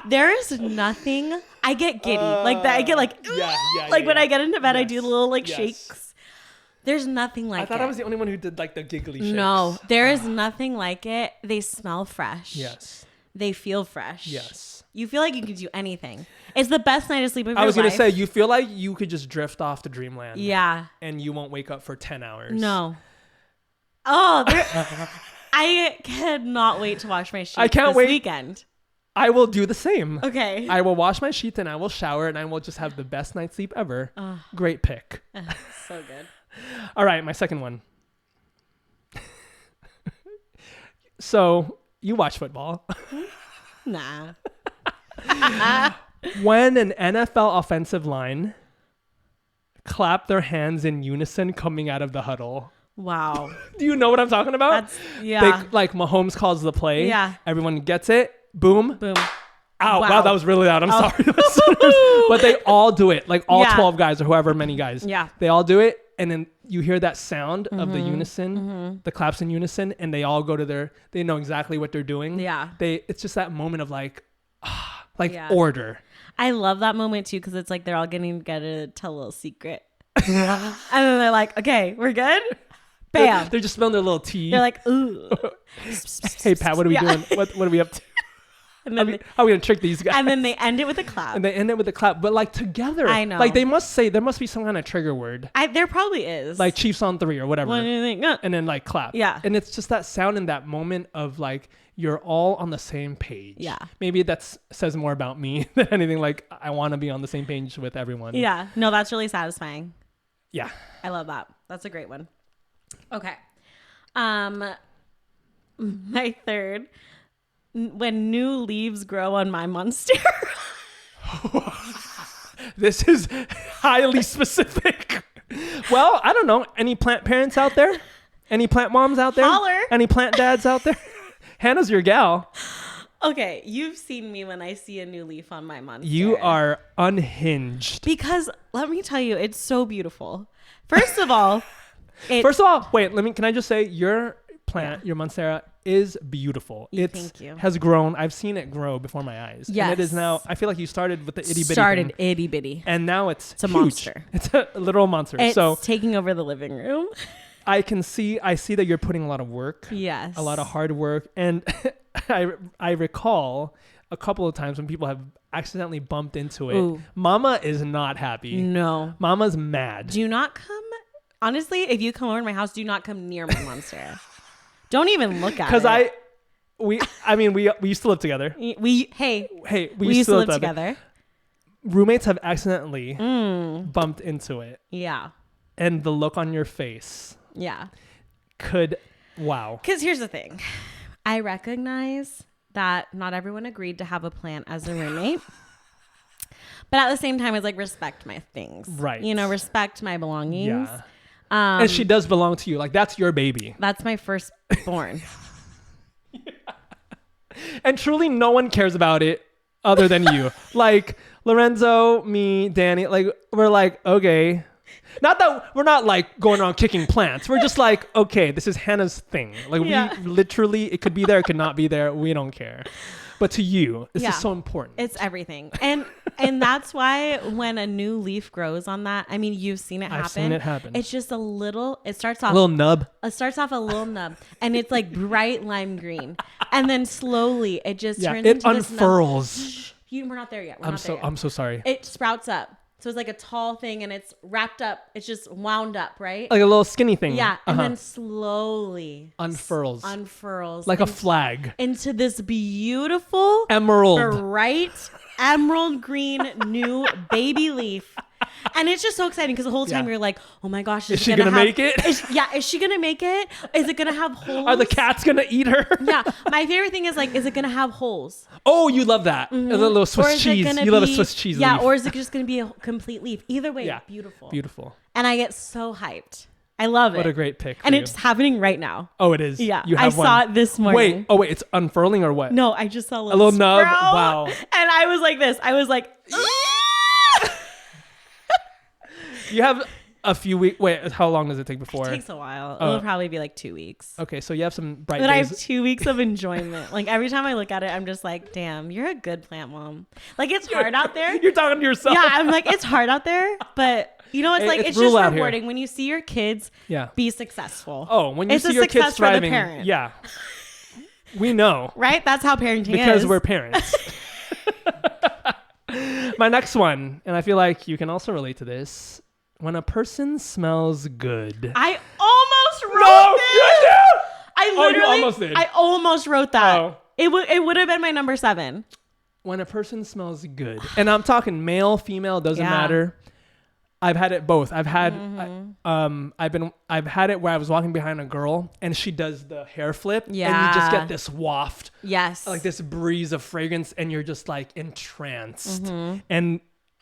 There is nothing. I get giddy like that. I get like when I get into bed, I do the little like shakes. There's nothing like it. I thought I was the only one who did like the giggly shakes. No, there is nothing like it. They smell fresh. Yes. They feel fresh. Yes. You feel like you can do anything. It's the best night of sleep of your life. I was going to say, you feel like you could just drift off to dreamland. Yeah. And you won't wake up for 10 hours. No. Oh, I cannot wait to wash my sheets this weekend. I will do the same. Okay. I will wash my sheets and I will shower and I will just have the best night's sleep ever. Great pick. So good. All right, my second one. So, you watch football. Nah. When an NFL offensive line clap their hands in unison coming out of the huddle. Wow. Do you know what I'm talking about? Yeah. Like Mahomes calls the play. Yeah. Everyone gets it. boom. Boom. Ow, wow, that was really loud. I'm sorry, listeners. But they all do it. Like all 12 guys or however many guys. Yeah. They all do it. And then you hear that sound of the unison, the claps in unison, and they all go to they know exactly what they're doing. Yeah. It's just that moment of like order. I love that moment too, because it's like they're all getting together to tell a little secret. And then they're like, okay, we're good. Bam. They're just spilling their little tea. They're like, ooh. Hey, Pat, what are we doing? What are we up to? And then how are we going to trick these guys? And then they end it with a clap. But like together. I know. Like there must be some kind of trigger word. There probably is. Like Chiefs on 3 or whatever. What do you think? And then like clap. Yeah. And it's just that sound in that moment of like, you're all on the same page. Yeah. Maybe that says more about me than anything. Like I want to be on the same page with everyone. Yeah. No, that's really satisfying. Yeah. I love that. That's a great one. Okay. My third, when new leaves grow on my monstera. This is highly specific. Well, I don't know. Any plant parents out there? Any plant moms out there? Holler. Any plant dads out there? Hannah's your gal. Okay, you've seen me when I see a new leaf on my monstera. You are unhinged. Because let me tell you, it's so beautiful. First of all, wait, can I just say your plant, your monstera is beautiful. Thank you. Has grown. I've seen it grow before my eyes. Yes. And it is now, I feel like you started with the itty bitty. Started itty bitty. And now it's a huge. Monster. It's a literal monster. It's taking over the living room. I see that you're putting a lot of work. Yes. A lot of hard work. And I recall a couple of times when people have accidentally bumped into it. Ooh. Mama is not happy. No. Mama's mad. Do not come. Honestly, if you come over to my house, do not come near my monstera. Don't even look at it. Because we used to live together. We used to live together. Roommates have accidentally bumped into it. Yeah. And the look on your face. Yeah. Wow. Because here's the thing. I recognize that not everyone agreed to have a plant as a roommate. But at the same time, it's like respect my things. Right. Respect my belongings. Yeah. And she does belong to you. Like that's your baby. That's my firstborn. Yeah. And truly no one cares about it other than you. Like Lorenzo, me, Danny, like we're like, okay. Not that we're not like going around kicking plants. We're just like, okay, this is Hannah's thing. Like we literally, it could be there, it could not be there. We don't care. But to you, this is so important. It's everything. And that's why when a new leaf grows on that, I mean, you've seen it happen. I've seen it happen. It's just it starts off a little nub. It starts off a little nub and it's like bright lime green. And then slowly it just turns into unfurls. This nub. We're not there yet. I'm so sorry. It sprouts up. So it's like a tall thing and it's wrapped up. It's just wound up, right? Like a little skinny thing. Yeah. And then slowly unfurls. Like a flag. Into this beautiful bright emerald green new baby leaf. And it's just so exciting because the whole time you're like, oh my gosh, is she going to make it? Is she going to make it? Is it going to have holes? Are the cats going to eat her? Yeah. My favorite thing is like, is it going to have holes? Oh, you love that. Mm-hmm. A little Swiss cheese. You love a Swiss cheese leaf. Yeah. Or is it just going to be a complete leaf? Either way, beautiful. Beautiful. And I get so hyped. I love it. What a great pick. And it's happening right now. Oh, it is? Yeah. I saw it this morning. Wait, it's unfurling or what? No, I just saw a little nub. Wow. And I was like this. I was like, you have a few weeks. Wait, how long does it take before? It takes a while. It'll probably be like 2 weeks. Okay, so you have some bright days. But I have 2 weeks of enjoyment. Like every time I look at it, I'm just like, damn, you're a good plant mom. Like it's hard out there. You're talking to yourself. Yeah, I'm like, it's hard out there. But it's just rewarding when you see your kids be successful. Oh, when you see your kids thriving. Yeah. We know. Right? That's how parenting is. Because we're parents. My next one, and I feel like you can also relate to this. When a person smells good. I almost wrote this. You almost did. I almost wrote that. Oh. It would have been my number 7. When a person smells good. And I'm talking male, female, doesn't matter. I've had it both. I've had I've had it where I was walking behind a girl and she does the hair flip and you just get this waft. Yes. Like this breeze of fragrance and you're just like entranced. And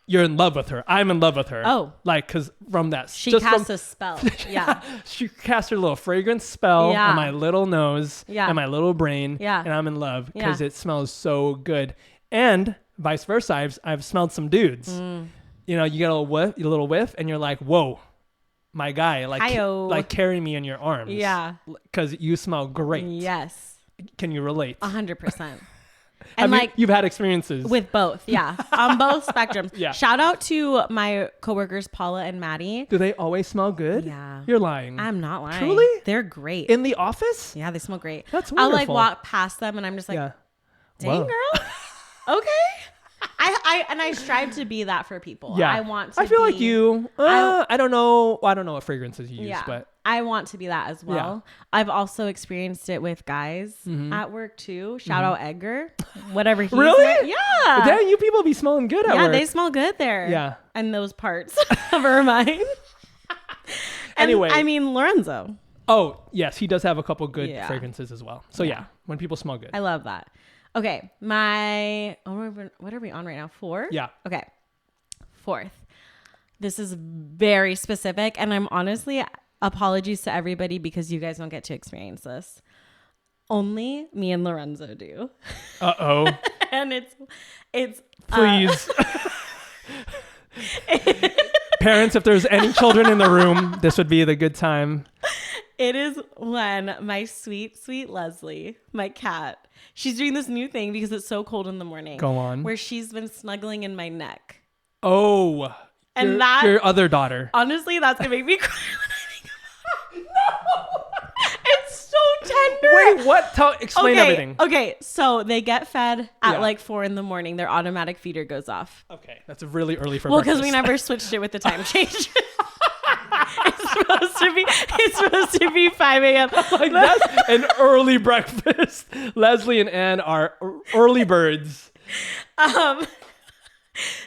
you're in love with her. I'm in love with her. Oh. Like, because from that. She casts a spell. Yeah. She cast her little fragrance spell on my little nose and my little brain. Yeah. And I'm in love because it smells so good. And vice versa, I've smelled some dudes. You know, you get a little whiff and you're like, whoa, my guy, like carry me in your arms. Yeah. Because you smell great. Yes. Can you relate? 100%. And you've had experiences with both, yeah, on both spectrums. Yeah. Shout out to my coworkers Paula and Maddie. Do they always smell good? Yeah. You're lying. I'm not lying. Truly? They're great. In the office? Yeah, they smell great. That's wonderful. I'll like walk past them and I'm just like, dang girl. Okay. I strive to be that for people. Yeah. I feel like you. I don't know. I don't know what fragrances you use, but I want to be that as well. Yeah. I've also experienced it with guys at work too. Shout out Edgar, whatever he's really? Yeah. Damn, you people be smelling good at work. Yeah, they smell good there. Yeah. And those parts of our mind. Anyway. I mean, Lorenzo. Oh, yes. He does have a couple good fragrances as well. So yeah, when people smell good. I love that. Okay. What are we on right now? 4? Yeah. Okay. 4th. This is very specific. And I'm honestly, apologies to everybody because you guys don't get to experience this. Only me and Lorenzo do. Uh-oh. And it's please. Parents, if there's any children in the room, this would be the good time. It is when my sweet, sweet Leslie, my cat, she's doing this new thing because it's so cold in the morning. Go on. Where she's been snuggling in my neck. Oh. And your other daughter. Honestly, that's going to make me cry when I think about it. No. It's so tender. Wait, what? Explain everything. Okay, so they get fed at like 4 a.m. Their automatic feeder goes off. Okay, that's really early for breakfast. Well, because we never switched it with the time change. It's supposed to be 5 a.m. Like, that's an early breakfast. Leslie and Ann are early birds.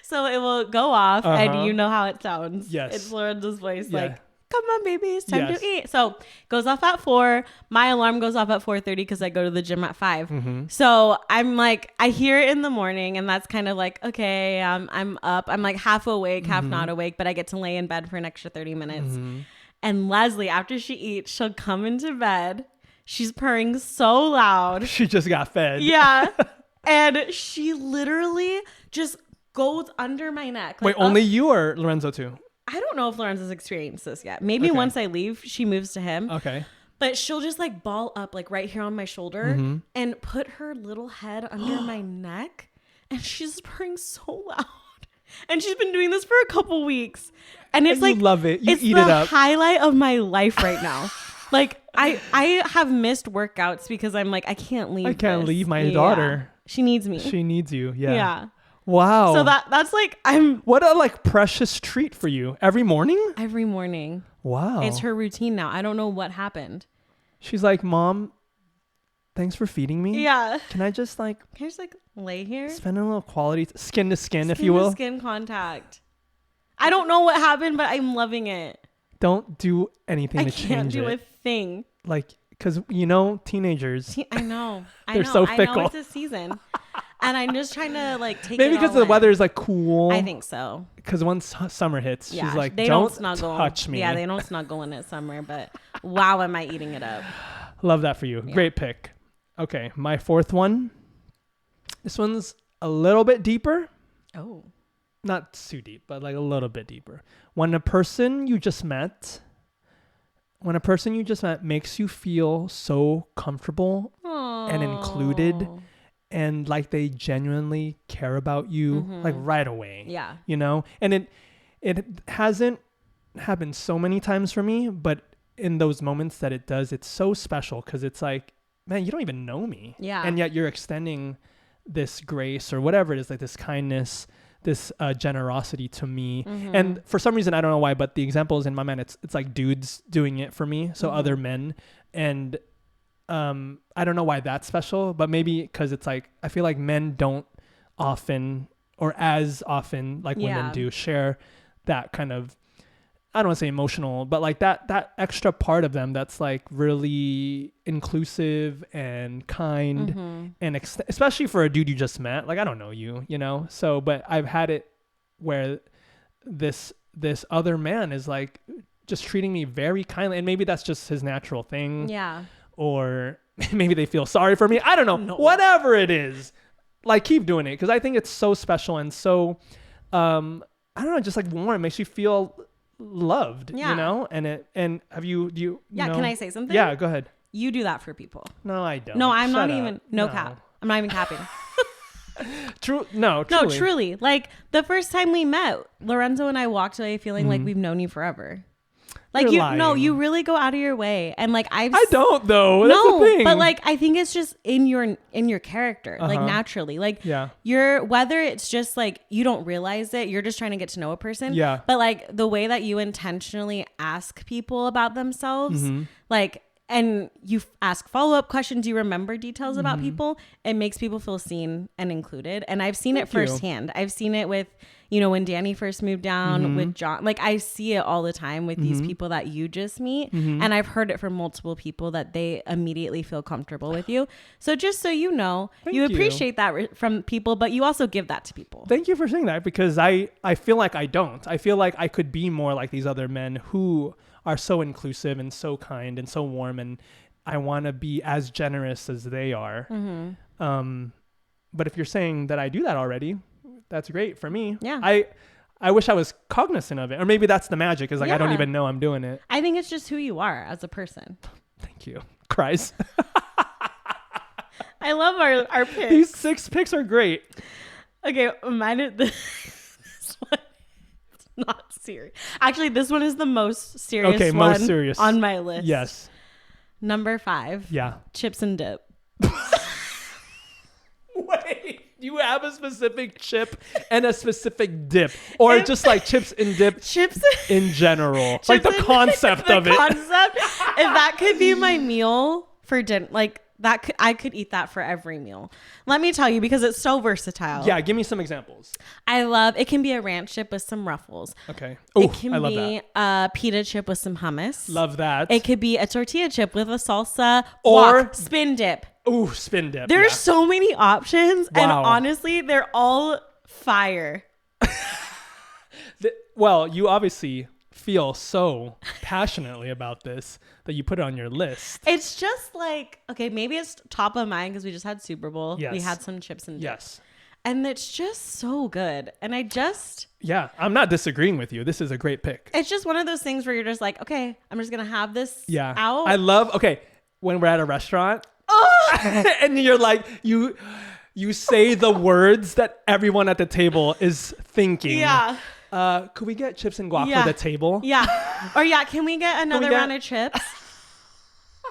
So it will go off, and you know how it sounds. Yes. It's Lorenzo's voice, like, come on, baby, it's time to eat. So goes off at 4. My alarm goes off at 4:30 because I go to the gym at 5. So I'm like, I hear it in the morning, and that's kind of like, okay, I'm up. I'm like half awake, half not awake, but I get to lay in bed for an extra 30 minutes. And Leslie, after she eats, she'll come into bed. She's purring so loud. She just got fed. Yeah. And she literally just goes under my neck. Wait, only you or Lorenzo too? I don't know if Lorenzo's experienced this yet. Maybe once I leave, she moves to him. Okay. But she'll just like ball up like right here on my shoulder and put her little head under my neck. And she's purring so loud. And she's been doing this for a couple weeks. And it's like, you love it. You it's eat it up. the highlight of my life right now. Like I have missed workouts because I'm like, I can't leave. I can't leave my daughter. She needs me. She needs you. Yeah. Yeah. Wow. So that's like, what a like precious treat for you. Every morning? Every morning. Wow. It's her routine now. I don't know what happened. She's like, Mom, thanks for feeding me. Yeah. Can I just lay here? Spend a little quality skin to skin, if you will. Skin contact. I don't know what happened, but I'm loving it. Don't do anything to change it. I can't do a thing. Like, because teenagers. I know. They're so fickle. I know it's a season. And I'm just trying to like take maybe it because the weather is like cool. I think so. Because once summer hits, she's like, they don't snuggle. touch me. Yeah, they don't snuggle in it summer, but wow, am I eating it up. Love that for you. Yeah. Great pick. Okay, my 4th one. This one's a little bit deeper. Oh. Not too deep, but like a little bit deeper. When a person you just met makes you feel so comfortable and included and like they genuinely care about you like right away. Yeah. You know? And it hasn't happened so many times for me, but in those moments that it does, it's so special because it's like, man, you don't even know me. Yeah. And yet you're extending this grace or whatever it is, like this kindness, this generosity to me. And for some reason, I don't know why, but the examples in my mind, it's like dudes doing it for me. So other men. And I don't know why that's special, but maybe because it's like, I feel like men don't often or as often like women do share that kind of, I don't want to say emotional, but like that extra part of them that's like really inclusive and kind and especially for a dude you just met. Like, I don't know you, you know? So, but I've had it where this other man is like just treating me very kindly, and maybe that's just his natural thing. Yeah. Or maybe they feel sorry for me. I don't know. No. Whatever it is, like, keep doing it, because I think it's so special and so I don't know, just like warm. It makes you feel loved. You know. And have you do you yeah know? Can I say something? Yeah, go ahead. You do that for people. No, I don't. No, I'm Shut not up. even. No cap. I'm not even capping. True. No, truly. Like, the first time we met, Lorenzo and I walked away feeling like we've known you forever. Like, you really go out of your way, and like I don't though. That's the thing. But like I think it's just in your character, like naturally. Like you're, whether it's just like you don't realize it, you're just trying to get to know a person. Yeah. But like the way that you intentionally ask people about themselves, like, and you ask follow-up questions, you remember details about people, it makes people feel seen and included. And I've seen it firsthand. I've seen it with, when Danny first moved down, with John. Like, I see it all the time with these people that you just meet. And I've heard it from multiple people that they immediately feel comfortable with you. So just so you know, you appreciate that from people, but you also give that to people. Thank you for saying that, because I feel like I don't. I feel like I could be more like these other men who are so inclusive and so kind and so warm, and I want to be as generous as they are. But if you're saying that I do that already, that's great for me. Yeah. I wish I was cognizant of it, or maybe that's the magic, is like I don't even know I'm doing it. I think it's just who you are as a person. Thank you, Kris. I love our picks. These 6 picks are great. Okay, mine is this one. Not serious. Actually, this one is the most serious most serious on my list. Yes. Number 5. Yeah. Chips and dip. Wait, you have a specific chip and a specific dip, or just like chips and dip in general? Like the concept of it. If that could be my meal for dinner, like that I could eat that for every meal. Let me tell you, because it's so versatile. Yeah, give me some examples. It can be a ranch chip with some Ruffles. Okay. It can be a pita chip with some hummus. Love that. It could be a tortilla chip with a salsa or spin dip. Ooh, spin dip. There's so many options, and honestly, they're all fire. Well, you obviously feel so passionately about this that you put it on your list. It's just like, okay, maybe it's top of mind because we just had Super Bowl. Yes. We had some chips and dip. Yes. And it's just so good. And I'm not disagreeing with you. This is a great pick. It's just one of those things where you're just like, okay, I'm just going to have this out. I love, when we're at a restaurant and you're like, you say the words that everyone at the table is thinking. Yeah. Could we get chips and guac for the table? Yeah. Or can we get another round of chips?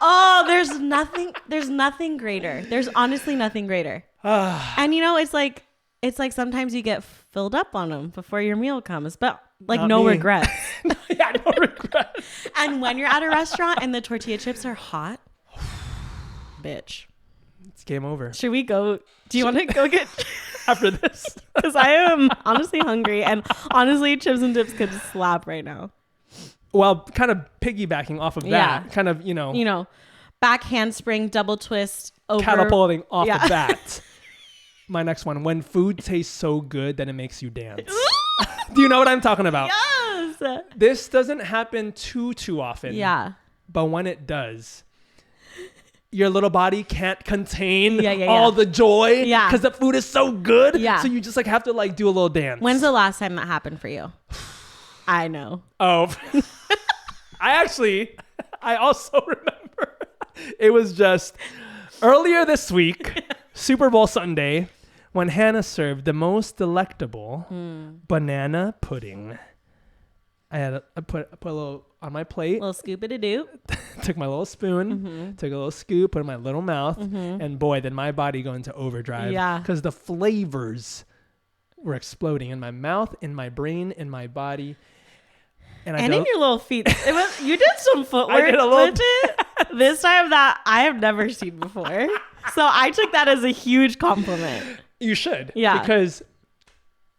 Oh, there's nothing greater. There's honestly nothing greater. And it's like sometimes you get filled up on them before your meal comes, but like no regrets. Yeah, no regrets. And when you're at a restaurant and the tortilla chips are hot, bitch, it's game over. Should we go? Do you want to go get after this? Because I am honestly hungry, and honestly, chips and dips could slap right now. Well, kind of piggybacking off of that, kind of, back handspring, double twist, over. Catapulting off of that. My next one, when food tastes so good that it makes you dance. Do you know what I'm talking about? Yes. This doesn't happen too often. Yeah. But when it does, your little body can't contain all the joy because the food is so good. Yeah. So you just like have to like do a little dance. When's the last time that happened for you? I know. Oh, I also remember it was just earlier this week, Super Bowl Sunday, when Hannah served the most delectable banana pudding. I put a little on my plate. A little scoop-a-doo. Took my little spoon, took a little scoop, put it in my little mouth, and boy, did my body go into overdrive. Yeah. Because the flavors were exploding in my mouth, in my brain, in my body. And in your little feet. You did some footwork. I did a little this time that I have never seen before. So I took that as a huge compliment. You should. Yeah. Because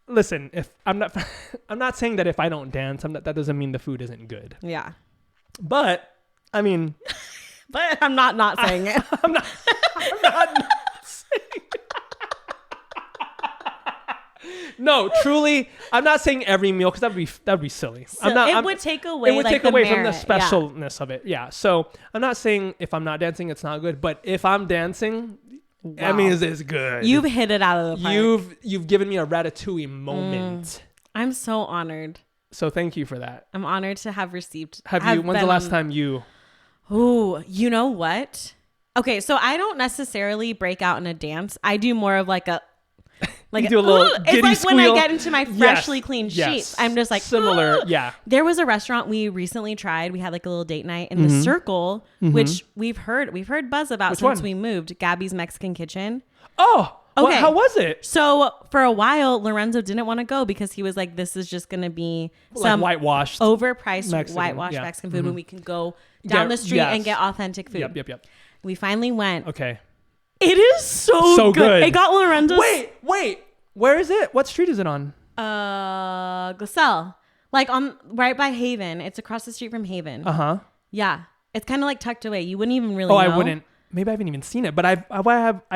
listen, if I'm not saying that if I don't dance, that doesn't mean the food isn't good. Yeah. But I mean, but I'm not saying it. I'm not saying it. No, truly, I'm not saying every meal because that'd be silly. So it would take away from the specialness of it. Yeah. So I'm not saying if I'm not dancing, it's not good. But if I'm dancing, that means it's good. You've hit it out of the park. You've given me a ratatouille moment. I'm so honored. So thank you for that. I'm honored to have received. When's the last time you? Oh, you know what? Okay, so I don't necessarily break out in a dance. I do more of like a. Like, you do a little it's like squeal. when I get into my freshly cleaned sheets, I'm just like similar. Ooh. Yeah. There was a restaurant we recently tried. We had like a little date night in the Circle, which we've heard buzz about since we moved. Gabby's Mexican Kitchen. Oh, okay. How was it? So for a while, Lorenzo didn't want to go because he was like, "This is just going to be some like whitewashed, overpriced Mexican food when we can go down the street and get authentic food." Yep. We finally went. Okay. It is so good. It got Lorenzo's. Wait. Where is it? What street is it on? Glasell. Like right by Haven. It's across the street from Haven. Yeah. It's kind of like tucked away. You wouldn't even really know. I wouldn't. Maybe I haven't even seen it, but I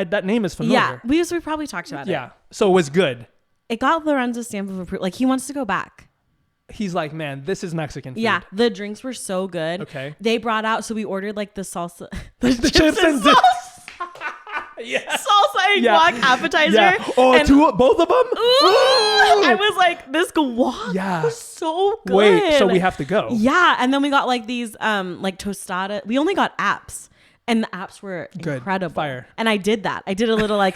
that name is familiar. Yeah. We probably talked about it. Yeah. So it was good. It got Lorenzo's stamp of approval. Like he wants to go back. He's like, man, this is Mexican food. Yeah, the drinks were so good. Okay. They brought out, so we ordered like the salsa, the chips and salsa. Yeah. Salsa and guac appetizer. Yeah. Oh, both of them? Ooh, I was like, this guac was so good. Wait, so we have to go. Yeah, and then we got like these like tostada. We only got apps. And the apps were incredible. Fire. And I did that. I did a little like,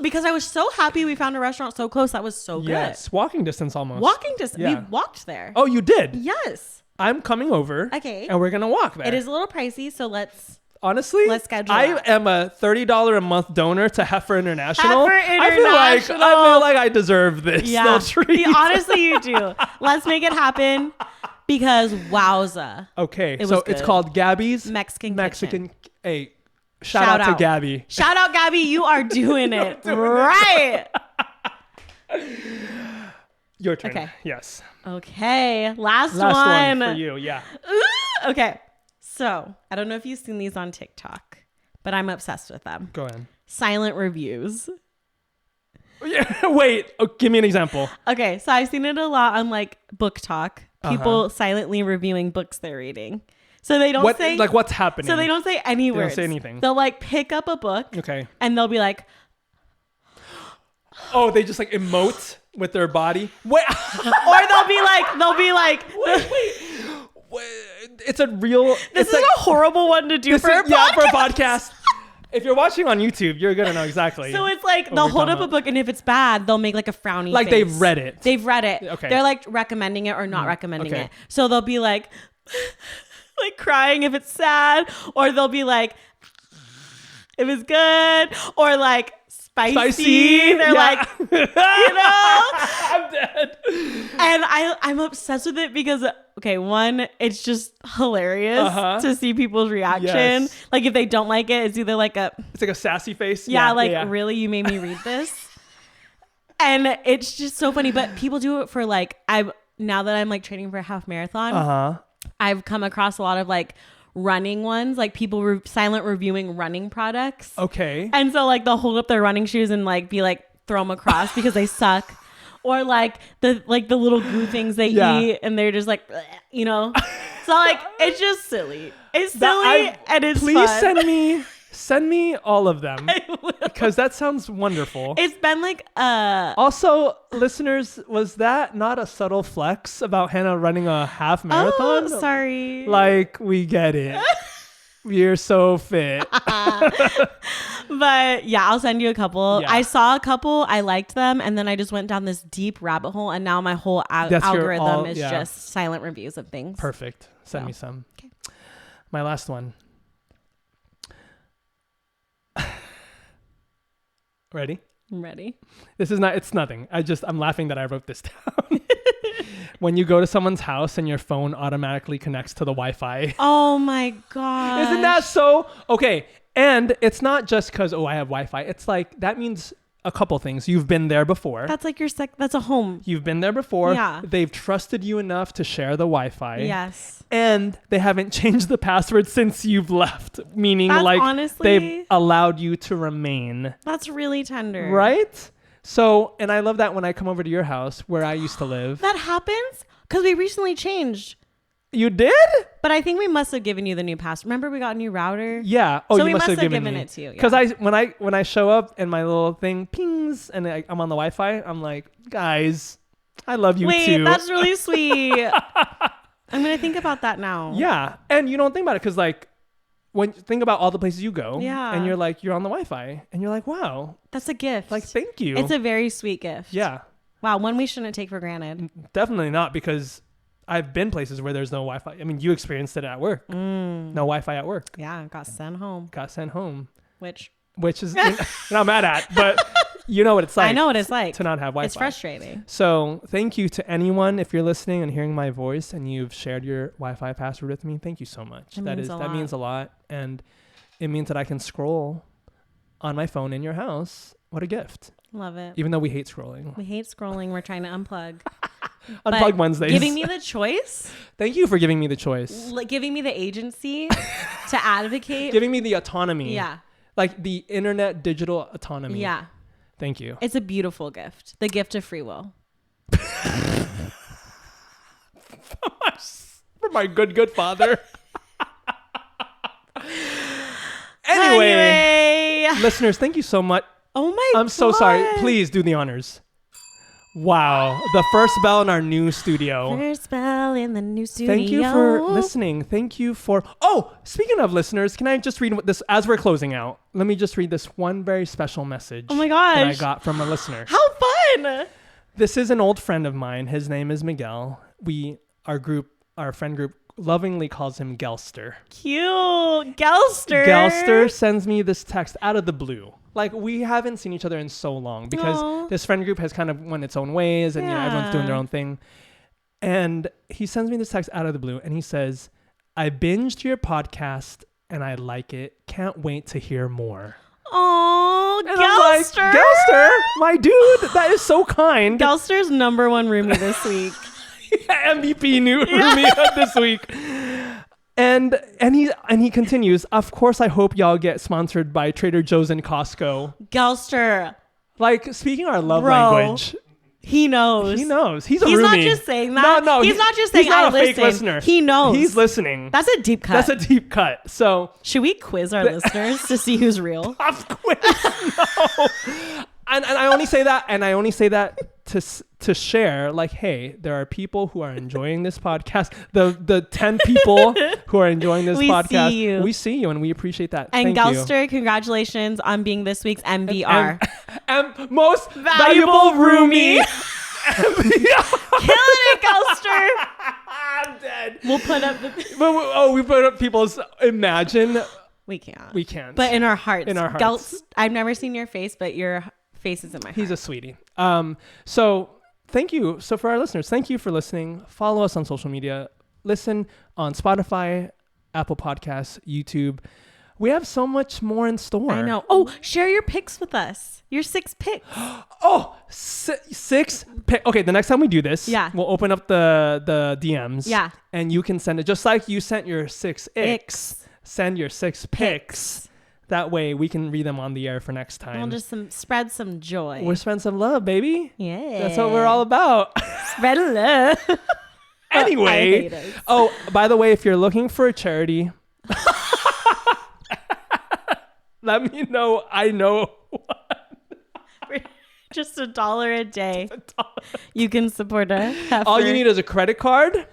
because I was so happy we found a restaurant so close. That was so good. Yes, walking distance almost. Walking distance. Yeah. We walked there. Oh, you did? Yes. I'm coming over. Okay. And we're going to walk there. It is a little pricey, so let's schedule I am a $30 a month donor to Heifer International. I feel like I deserve this. Yeah. Honestly, you do. Let's make it happen because wowza. Okay. It's called Gabby's Mexican Kitchen. Hey, shout out to Gabby. Shout out, Gabby. You are doing it right. Your turn. Okay. Yes. Okay. Last one for you. Yeah. Okay. So I don't know if you've seen these on TikTok, but I'm obsessed with them. Go ahead. Silent reviews. Yeah. Wait. Give me an example. Okay. So I've seen it a lot on like Book Talk. People silently reviewing books they're reading. So they don't say like what's happening. So they don't say any words. They don't say anything. They'll like pick up a book. Okay. And they'll be like, oh, they just like emote with their body. Wait. Or they'll be like. Wait. It's a real. This is a horrible one to do for a podcast. Yeah, for a podcast. If you're watching on YouTube, you're gonna know exactly. So it's like they'll hold up a book, and if it's bad, they'll make like a frowny like face. they've read it. Okay. They're like recommending it or not recommending it. So they'll be like crying if it's sad, or they'll be like if it's good, or like spicy. They're like, I'm dead. And I'm obsessed with it because one, it's just hilarious to see people's reaction. Yes. Like if they don't like it, it's either like it's like a sassy face. Really, you made me read this. And it's just so funny. But people do it for now that I'm like training for a half marathon, I've come across a lot of like running ones, like people silent reviewing running products. Okay. And so like they'll hold up their running shoes and like be like throw them across because they suck. Or like the little goo things they eat and they're just like, So like it's just silly. It's silly and it's please fun. Send me all of them because that sounds wonderful. It's been like also, listeners, was that not a subtle flex about Hannah running a half marathon? Oh, sorry. Like, we get it. You're so fit. But yeah, I'll send you a couple. Yeah. I saw a couple, I liked them, and then I just went down this deep rabbit hole, and now my whole algorithm is just silent reviews of things. Perfect. Send me some. Okay. My last one. Ready? I'm ready. It's nothing. I'm laughing that I wrote this down. When you go to someone's house and your phone automatically connects to the Wi-Fi. Oh my God. Isn't that so? Okay. And it's not just because, I have Wi-Fi. It's like, that means a couple things. You've been there before. That's like that's a home. You've been there before. Yeah. They've trusted you enough to share the Wi-Fi. Yes. And they haven't changed the password since you've left. Meaning honestly, they've allowed you to remain. That's really tender. Right? So, and I love that when I come over to your house where I used to live. That happens because we recently changed. You did? But I think we must have given you the new password. Remember we got a new router? Yeah. Oh, so we must have given it to you. Because when I show up and my little thing pings and I'm on the Wi-Fi, I'm like, guys, I love you too. Wait, that's really sweet. I'm going to think about that now. Yeah. And you don't think about it because like, when you think about all the places you go and you're like, you're on the Wi-Fi and you're like, wow. That's a gift. Like, thank you. It's a very sweet gift. Yeah. Wow. One we shouldn't take for granted. Definitely not, because I've been places where there's no Wi-Fi. I mean, you experienced it at work. No Wi-Fi at work. Yeah. Got sent home. Which is not mad at, but you know what it's like. I know what it's like to not have Wi-Fi. It's frustrating. So thank you to anyone, if you're listening and hearing my voice and you've shared your Wi-Fi password with me. Thank you so much. That means a lot. And it means that I can scroll on my phone in your house. What a gift. Love it. Even though we hate scrolling. We're trying to unplug. Unplug Wednesdays. Giving me the choice. Thank you for giving me the choice. Giving me the agency to advocate. Giving me the autonomy. Yeah. Like the internet digital autonomy. Yeah. Thank you. It's a beautiful gift. The gift of free will. For my good father. Anyway, listeners, thank you so much. Oh my God. I'm so sorry. Please do the honors. Wow. The first bell in our new studio. First bell in the new studio. Thank you for listening. Thank you for... Oh, speaking of listeners, can I just read this as we're closing out? Let me just read this one very special message. Oh my gosh. That I got from a listener. How fun. This is an old friend of mine. His name is Miguel. Our friend group lovingly calls him Gelster. Cute. Gelster. Gelster sends me this text out of the blue. Like, we haven't seen each other in so long because this friend group has kind of went its own ways and everyone's doing their own thing. And he sends me this text out of the blue and he says, I binged your podcast and I like it. Can't wait to hear more. Oh, Gelster. Like, Gelster, my dude, that is so kind. Gelster's number one roomie this week. MVP new roomie this week. And he continues, of course, I hope y'all get sponsored by Trader Joe's and Costco. Gelster. Like, speaking our love language. He knows. He's a roomie. He's not just saying that. No. He's not just saying, he's not a fake listener. He knows. He's listening. That's a deep cut. So. Should we quiz our listeners to see who's real? Of course, no. And I only say that to share, like, hey, there are people who are enjoying this podcast. The 10 people who are enjoying this podcast. We see you and we appreciate that. And Thank Gelster, you. Congratulations on being this week's MVR. And most valuable roomie. Killing it, Gelster. I'm dead. We'll put up we put up people's imagine. We can't. We can't. But in our hearts. In our hearts. I've never seen your face, but your face is in my heart. He's a sweetie. So thank you. So for our listeners, thank you for listening. Follow us on social media. Listen on Spotify, Apple Podcasts, YouTube. We have so much more in store. I know. Oh, share your picks with us. Your 6 picks. Six picks. Okay, the next time we do this, we'll open up the DMs. Yeah. And you can send it just like you sent your 6 icks. Send your 6 picks. That way we can read them on the air for next time. We'll just spread some joy. We'll spread some love, baby. Yeah. That's what we're all about. Spread love. Anyway. Oh, by the way, if you're looking for a charity, let me know. I know. Just $1 a day. You can support a heifer. All you need is a credit card,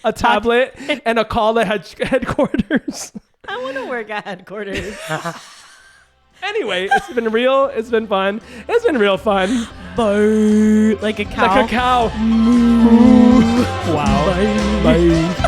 a tablet, and a call to headquarters. I want to work at headquarters. Anyway, it's been real. It's been fun. It's been real fun. Bye. Like a cow. Like a cow. Moo. Wow. Bye. Bye.